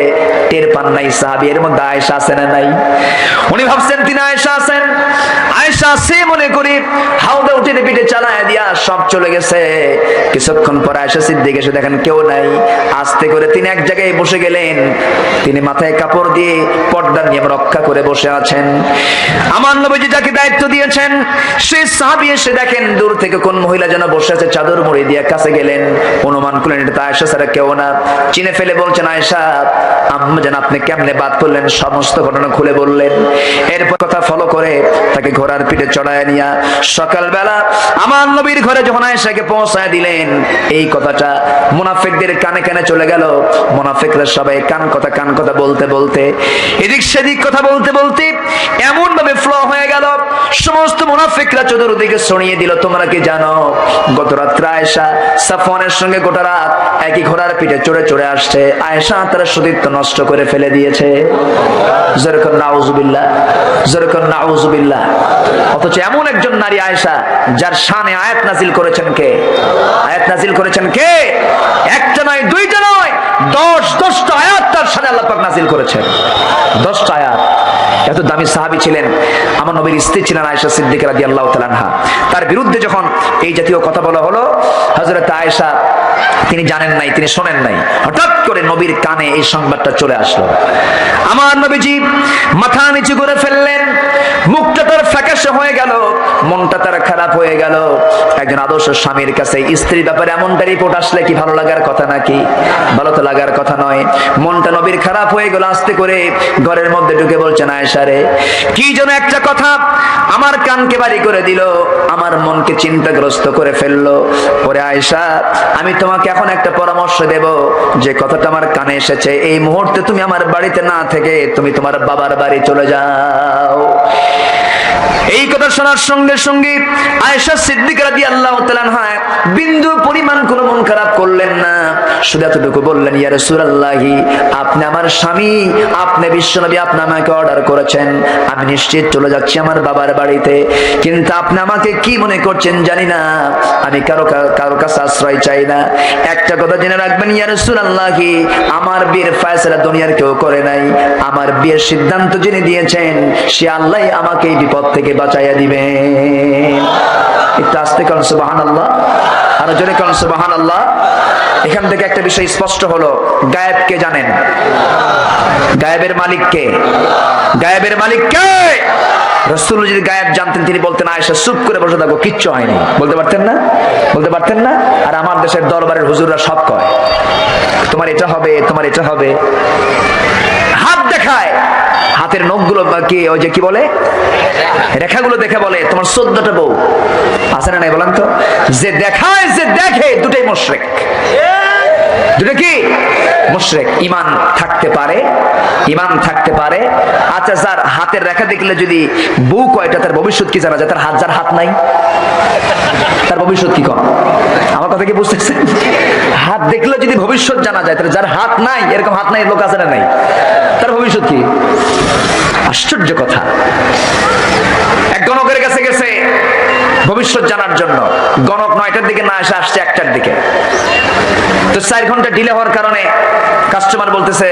টের পান নাই সাহাবী এর মধ্যে আয়েশা আছে না নাই। উনি ভাবছেন তিনি আয়েশা আছেন, আয়েশা আছে মনে করি হাওদা উটের পিঠে চালায় দিয়া সব চলে গেছে। কিছুক্ষণ পর আয়েশা সিদ্দিকা এসে দেখেন কেউ নাই। আস্তে করে তিনি এক জায়গায় বসে গেলেন। তিনি মাথায় কাপড় দিয়ে পর্দা নিয়ে রক্ষা করে বসে আছেন। আমার নবীজি যাকে দায়িত্ব দিয়েছেন সেই সাহাবী এসে দেখেন দূর থেকে কোন মহিলা যেন বসে আছে, চাদর মুড়ি দিয়ে। কাছে গেলেন, অনুমান করলেন এটা তো আয়েশা ছাড়া কেউ না। চিনে ফেলে বলছেন, আয়েশা আম্মা জান আপনি কেমনে বাদ করলেন? সমস্ত ঘটনা খুলে বললেন। এরপর কথা ফলো করে তাকে ঘোড়ার পিঠে চড়ায় নিয়া সকালবেলা আমার নবীর ঘরে যখন আয়েশাকে পৌঁছায় দিলেন, এই কথাটা মুনাফিকদের কানে কানে চলে গেল। মুনাফিকরা সবাই কান কথা বলতে বলতে, এদিক সেদিক কথা বলতে বলতে এমন ভাবে ফ্লো হয়ে গেল, সমস্ত মুনাফিকরা চতুর্দিকে ছড়িয়ে দিল। তোমরা কি জানো গত রাত্রে আয়েশা সাফওয়ানের সঙ্গে গোটা রাত একই ঘোড়ার পিঠে চড়ে চড়ে আসছে, আয়েশা তার সতীত্ব নষ্ট করে ফেলে দিয়েছে। যেরকম নাউজুবিল্লাহ, যেরকম নাউজুবিল্লাহ। অথচ এমন একজন নারী আয়েশা যার শানে আয়াত নাজিল করেছেন কে? আয়াত নাজিল করেছেন কে? একটা নয়, দুইটা নয়, 10টা আয়াত তার শানে আল্লাহ পাক নাজিল করেছেন। 10টা আয়াত। এত দামি সাহাবী ছিলেন। আমার নবীর স্ত্রী ছিলেন আয়েশা সিদ্দিকা রাদিয়াল্লাহু তাআলা আনহা। তার বিরুদ্ধে যখন এই জাতীয় কথা বলা হলো, হযরত আয়েশা তিনি জানেন নাই, তিনি শোনেন নাই। হঠাৎ করে নবীর কানে এই সংবাদটা চলে আসলো। আমার নবীজি মাথা নিচু করে ফেললেন, মুখটা তার ফ্যাকাশে হয়ে গেল, মনটা তার খারাপ হয়ে গেল। একজন আদর্শ স্বামীর কাছে স্ত্রীর ব্যাপারে এমনটা রিপোর্ট আসলে কি ভালো লাগার কথা নাকি? ভালো তো লাগার কথা নয়। মনটা নবীর খারাপ হয়ে গেল। আস্তে করে ঘরের মধ্যে ঢুকে বলছেন, আয়েশা রে, কি যেন একটা কথা আমার কানকে বাড়ি করে দিল, আমার মনকে চিন্তাগ্রস্ত করে ফেললো। পরে আয়েশা, আমি তোমাকে এখন একটা পরামর্শ দেব, যে কথাটা আমার কানে এসেছে, এই মুহূর্তে তুমি আমার বাড়িতে না থেকে তুমি তোমার বাবার বাড়ি চলে যাও। এই কথা শোনার সঙ্গে সঙ্গে আয়েশা সিদ্দিকা রাদিয়াল্লাহু তাআলা আনহা বিন্দু পরিমাণ কোনো মন খারাপ করলেন না, শুধু এতটুকু বললেন, ইয়া রাসূলুল্লাহি, আপনি আমার স্বামী, আপনি বিশ্বনবী, আপনি আমাকে অর্ডার করেছেন, আমি নিশ্চিত চলে যাচ্ছি আমার বাবার বাড়িতে, কিন্তু আপনি আমাকে কি মনে করছেন জানি না, আমি কারো কাছে আশ্রয় চাই না। একটা কথা জেনে রাখবেন, ইয়া রাসূলুল্লাহি, আমার বিয়ের ফয়সালা দুনিয়ার কেউ করে নাই, আমার বিয়ের সিদ্ধান্ত যিনি দিয়েছেন সে আল্লাহ আমাকে এই বিপদ থেকে বাঁচাইয়া দিবেন। একটু আস্তে করেন সুবহানাল্লাহ, আরো জোরে করেন সুবহানাল্লাহ। এখান থেকে একটা বিষয় স্পষ্ট হলো, গায়েব কে জানেন? গায়েবের মালিক কে? গায়েবের মালিক কে? রাসূল যদি গায়েব জানতেন তিনি বলতেন, আয়েশা চুপ করে বসে থাকো, কিচ্ছু হয়নি, বলতে পারতেন না? বলতে পারতেন না? আর আমার দেশের দরবারের হুজুররা সব কয়, তোমার এটা হবে, তোমার এটা হবে, হাত দেখায়, হাতের নখগুলো কি ওই যে কি বলে রেখাগুলো দেখে বলে তোমার 14টা বউ আছে না নাই বলেন তো? যে দেখায় যে দেখে দুটাই মুশরিক। দুটো কি? মুশরিক। ঈমান থাকতে পারে, ঈমান থাকতে পারে। আচ্ছা, যার হাতের রেখা দেখলে যদি বউ কয়টা, তার ভবিষ্যৎ কি জানা যায়? তার হাত, যার হাত নাই তার ভবিষ্যৎ কি? কম আমার কথা কি বুঝতেছেন? হাত দেখলে যদি ভবিষ্যৎ জানা যায়, তাহলে যার হাত নাই, এরকম হাত নাই লোক আছে না নাই, তার ভবিষ্যৎ কি? আশ্চর্য কথা। এক গণকের কাছে গেছে ভবিষ্যৎ জানার জন্য। গণক 9টার দিকে না এসে আসছে 1টার দিকে। তো 4 ঘন্টা ডিলে হওয়ার কারণে কাস্টমার বলতেছে,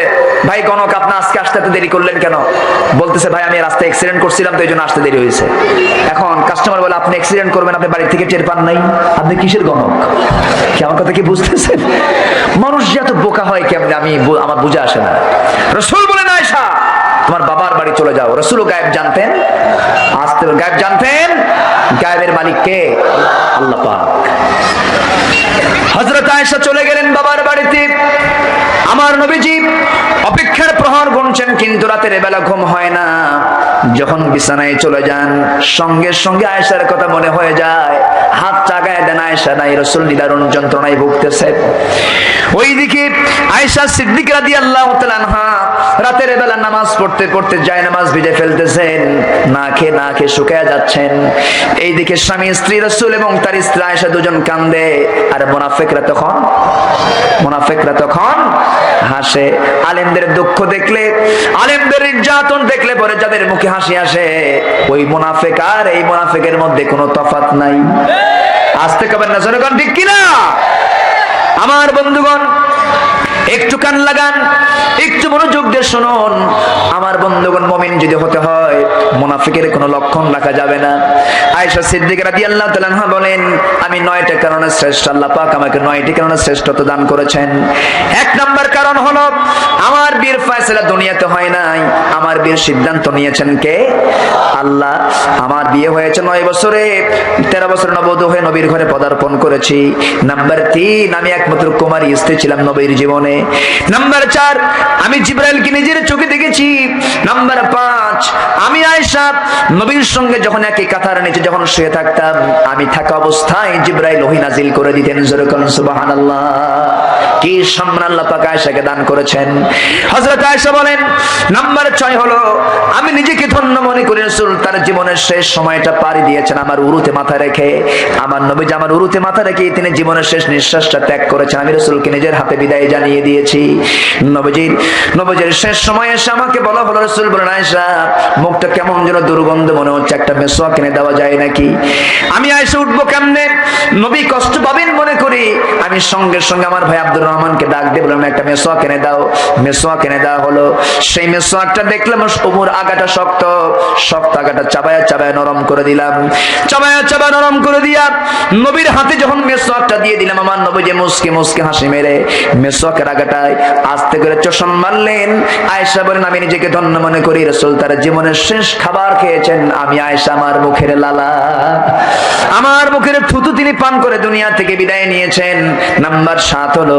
ভাই গণক, আপনি আজকে আসতে এত দেরি করলেন কেন? বলতেছে, ভাই আমি রাস্তায় অ্যাক্সিডেন্ট করছিলাম তো এই জন্য আসতে দেরি হয়েছে। এখন কাস্টমার বলে, আপনি অ্যাক্সিডেন্ট করবেন, আপনি বাড়ি থেকে টের পান নাই, আপনি কিসের গণক? কি আমার কথা কি বুঝতেছেন? মানুষ যে এত বোকা হয় কেমনে আমার বুঝে আসে না। রাসূল বলেন, আয়েশা তোমার বাবার বাড়ি চলে যাও। রাসূল গায়েব জানতেন, আসতে গায়েব জানতেন। গায়েবের মালিক কে? আল্লাহ পাক। হযরত আয়েশা চলে গেলেন বাবার বাড়িতে। আমার নবীজি অপেক্ষার প্রহর গুনছেন, কিন্তু রাতের বেলা ঘুম হয় না। যখন বিছানায় চলে যান, সঙ্গে সঙ্গে আয়েশার কথা মনে হয়ে যায়। হাত চাগায় দেন, আয়েশা নাই, রাসূল নিদারুণ যন্ত্রণায় ভুগতেছেন। ওইদিকে আয়েশা সিদ্দিকা রাদিয়াল্লাহু তাআলা আনহা রাতের বেলা নামাজ পড়তে পড়তে যায় নামাজ ভিজে ফেলতেছেন, না খেয়ে শুকিয়ে যাচ্ছেন। এইদিকে স্বামী স্ত্রী, রাসূল এবং তার স্ত্রী আয়েশা দুজন কান্দে, আর মুনাফিকরা তখন হাসে। আলেমদের দুঃখ দেখলে, আলেমদের নির্যাতন দেখলে পরে যাদের মুখে হাসি আসে, ওই মুনাফিক আর এই মুনাফিকের মধ্যে কোনো তফাৎ নাই। আস্তে কবেন না, জনগণ ঠিক কিনা? আমার বন্ধুগণ, একটু কান লাগান, একটু মনোযোগ দিয়ে শুনুন। আমার বন্ধুগণ, মুমিন যদি হতে হয়, মুনাফিকের কোনো লক্ষণ রাখা যাবে না। আয়েশা সিদ্দিকা রাদিয়াল্লাহু তাআলা আনহা বলেন, আমি 9টা কারণে শ্রেষ্ঠ, আল্লাহ পাক আমাকে 9টি কারণে শ্রেষ্ঠত্ব দান করেছেন। 1 নম্বর কারণ হলো, আমার বিয়ের ফয়সালা দুনিয়াতে হয় নাই, আমার বিয়ের সিদ্ধান্ত নিয়েছেন কে? আল্লাহ। আমার বিয়ে হয়েছে 9 বছরে, 13 বছর নববধূ হয়ে নবীর ঘরে পদার্পণ করেছি। নাম্বার 3, আমি একমাত্র কুমারী স্ত্রী ছিলাম নবীর জীবনে। নাম্বার 4, আমি জিবরাইলকে নিজের চোখে দেখেছি। নাম্বার 5, আমি আয়েশা নবীর সঙ্গে যখন একই কাঁথার নিচে যখন শুয়ে থাকতাম, আমি থাকা অবস্থায় জিবরাইল ওহী নাজিল করে দিতেন। সুবহানাল্লাহ। কি সম্মান আল্লাহ পাক আয়েশাকে দান করেছেন। হযরত আয়েশা বলেন, নাম্বার 6 হলো, আমি নিজেকে ধন্য মনে করি, রাসূল তার জীবনের শেষ সময়টা পাড়ি দিয়েছেন আমার উরুতে মাথা রেখে। আমার নবীজি আমার উরুতে মাথা রেখে তিনি জীবনের শেষ নিঃশ্বাসটা ত্যাগ করেছেন। আমি রাসূলকে নিজের হাতে বিদায় জানিয়ে দিয়েছি। নবীজির শেষ সময় এসে আমাকে বলা হলো, রাসূল বলেন, আয়েশা মুখটা কেমন যেন দুর্গন্ধ মনে হচ্ছে, একটা মেসওয়াক কিনে দেওয়া যায় নাকি? আমি আয়েশা উঠবো কেমনে, নবী কষ্ট পাবেন মনে করি। আমি সঙ্গে সঙ্গে আমার ভাই আব্দুর রহমানকে ডাক দিয়ে বললাম একটা মেসওয়াক এনে দাও। মেসওয়াক এনে দেওয়া হলো। সেই মেসওয়াকটা দেখলাম ওমর আগাটা শক্ত, শক্ত আগাটা চাবায়া চাবায়া নরম করে দিলাম। চাবায়া চাবায়া নরম করে দিয়া নবীর হাতে যখন মেসওয়াকটা দিয়ে দিলাম, আমার নবী যে মুস্কি মুস্কি হাসি মেরে মেসওয়াকের আগাটায় আস্তে করে চোষণ মারলেন। আয়েশা বলেন আমি নিজেকে ধন্য মনে করি, রাসূল তার জীবনের শেষ খাবার খেয়েছেন, আমি আয়েশা আমার মুখের লালা, আমার মুখের থুতু তিনি পান করে দুনিয়া থেকে বিদায় নিয়েছেন। নাম্বার 7 হলো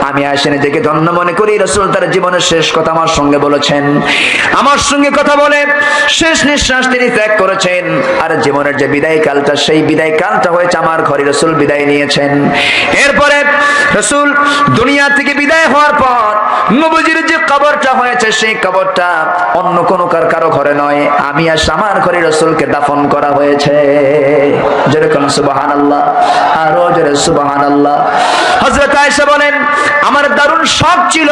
আমি আয়েশা নিজেকে ধন্য মনে করি, রাসূল তার জীবনের শেষ কথা আমার সঙ্গে বলেছেন, আমার সঙ্গে কথা বলে শেষ নিঃশ্বাস তিনি ত্যাগ করেছেন। আর জীবনের যে বিদায় কালটা, সেই বিদায় কালটা হয়েছে আমার ঘরে রাসূল বিদায় নিয়েছেন। এরপরে রাসূল দুনিয়া থেকে বিদায় হওয়ার পর নবীজির যে কবরটা হয়েছে, সেই কবরটা অন্য কোনো কারো ঘরে নয়, আমি আর আমার ঘরে রাসূলকে দাফন করা হয়েছে। যেরকম সুবহানাল্লাহ, আরো জোরে সুবহানাল্লাহ। হযরত আয়েশা বলেন আমার দারুণ শখ ছিল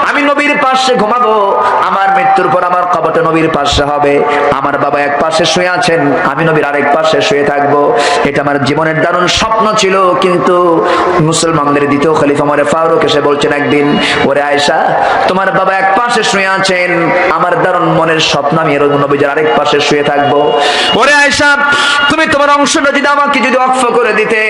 আমি নবীর পাশে ঘুমাবো, আমার মৃত্যুর পর আমার কবরটা নবীর পাশে হবে, আমার বাবা এক পাশে শুয়ে আছেন, আমি নবীর আরেক পাশে শুয়ে থাকবো। এটা আমার জীবনের দারুণ স্বপ্ন ছিল। কিন্তু মুসলমানদের দ্বিতীয় খলিফা ওমর ফারুক এসে বলছেন একদিন, ওরে আয়েশা তোমার বাবা এক পাশে শুয়ে আছেন, আমার দারুণ মনের স্বপ্ন আমি নবীর আরেক পাশে শুয়ে থাকবো। ওরে আয়েশা তুমি তোমার অংশটা যদি আমাকে যদি ওয়াকফ করে দিতে,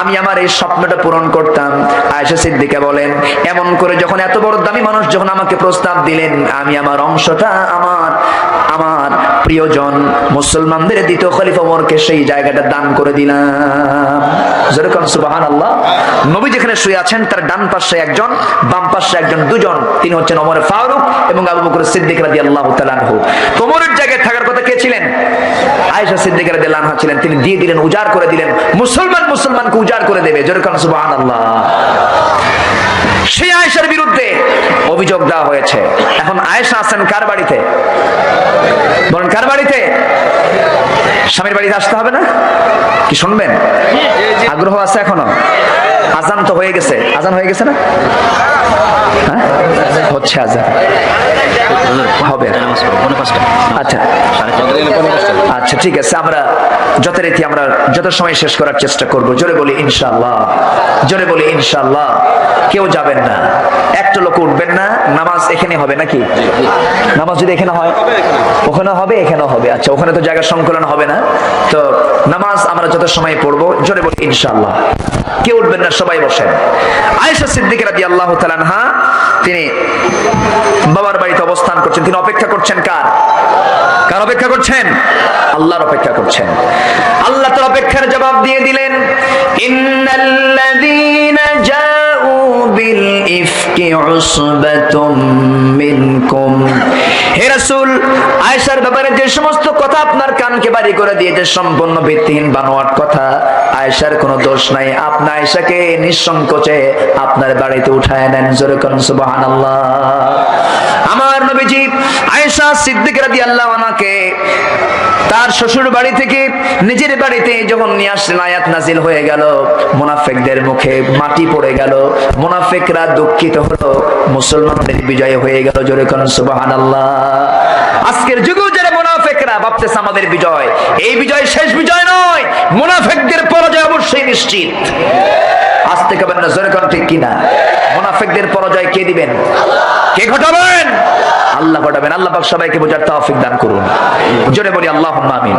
আমি আমার এই স্বপ্নটা পূরণ করতাম। আয়েশা সিদ্দিকা বলেন এমন করে যখন এত বড় দামি মানুষ যখন আমাকে প্রস্তাব দিলেন, আমি আমার অংশটা আমার প্রিয়জন মুসলমানদের দ্বিতীয় খলিফা ওমরকে সেই জায়গাটা দান করে দিলাম। যেরকম সুবহানাল্লাহ। নবী যেখানে শুয়ে আছেন তার ডান পাশে একজন, বাম পাশে একজন, দুজন, তিনি হচ্ছেন ওমর ফারুক এবং আবু বকর সিদ্দিক রাদিয়াল্লাহু তাআলা আনহু। ওমরের জায়গায় থাকার কথা কে ছিলেন? আয়েশা সিদ্দিকা রাদিয়াল্লাহু আনহা ছিলেন। তিনি দিয়ে দিলেন, উজাড় করে দিলেন, মুসলমানকে উজাড় করে দেবে। যেরকম সুবহানাল্লাহ। সেই আয়েশার বিরুদ্ধে অভিযোগ দেওয়া হয়েছে। এখন আয়েশা আছেন কার বাড়িতে? বলেন কার বাড়িতে? স্বামীর বাড়িতে আসতে হবে না? কি শুনবেন? আগ্রহ আছে এখনো? আজান তো হয়ে গেছে, আজান হয়ে গেছে না? হ্যাঁ হচ্ছে আজান, হবে। আচ্ছা আচ্ছা ঠিক আছে, আমরা যথারীতি আমরা যত সময় শেষ করার চেষ্টা করব। জোরে বলি ইনশাআল্লাহ, জোরে বলি ইনশাআল্লাহ। কেউ যাবেন না, একটা লোক উঠবেন না। নামাজ এখানে হবে নাকি? নামাজ যদি এখানে হয়, ওখানে হবে, এখানেও হবে। আচ্ছা ওখানে তো জায়গা সংকলন হবে না, তো নামাজ আমরা যত সময় পড়বো। জোরে বলি ইনশাআল্লাহ। কেউ উঠবেন না, সবাই বসেন। আয়েশা সিদ্দিকা রাদিয়াল্লাহু তাআলা আনহা তিনি বাবার বাড়িতে অবস্থান করছেন। তিনি অপেক্ষা করছেন কার? কার অপেক্ষা করছেন? আল্লাহর অপেক্ষা করছেন। আল্লাহ তার অপেক্ষার জবাব দিয়ে দিলেন, ইন্নাল্লাযীনা জাউ বিল ইফকি উসবাতুম মিনকুম। হে রাসূল, আয়েশার ব্যাপারে যে সমস্ত কথা আপনার কানকে বাড়ি করে দিয়েছে সম্পূর্ণ ভিত্তিহীন বানোয়াট কথা। আয়েশার কোনো দোষ নাই, আপনি আয়েশাকে নিঃসংকোচে আপনার বাড়িতে উঠায় নেন। জোরে কোন সুবহানাল্লাহ। আমার নবীজি আয়েশা সিদ্দিকা রাদিয়াল্লাহু আনহাকে তার শ্বশুর বাড়ি থেকে নিজের বাড়িতে যখন নিয়ে আসলেন, আয়াত নাজিল হয়ে গেল, মুনাফিকদের মুখে মাটি পড়ে গেল, মুনাফিকরা দুঃখিত হলো, মুসলমানদের বিজয় হয়ে গেল। জোরে কোন সুবহানাল্লাহ। আজকের যুগেও যারা মুনাফিকরা ভাবতেছে আমাদের বিজয়, এই বিজয় শেষ বিজয় নয়, মুনাফিকদের পরাজয় অবশ্যই নিশ্চিত। আসতে কবেন না, জোরে কোন ঠিক কিনা? মুনাফিকদের পরাজয় কে দিবেন? কে ঘটাবেন? আল্লাহ ঘটাবেন। আল্লাহ পাক সবাইকে বোঝার তৌফিক দান করুন। জোরে বলি আল্লাহুম্মা আমিন।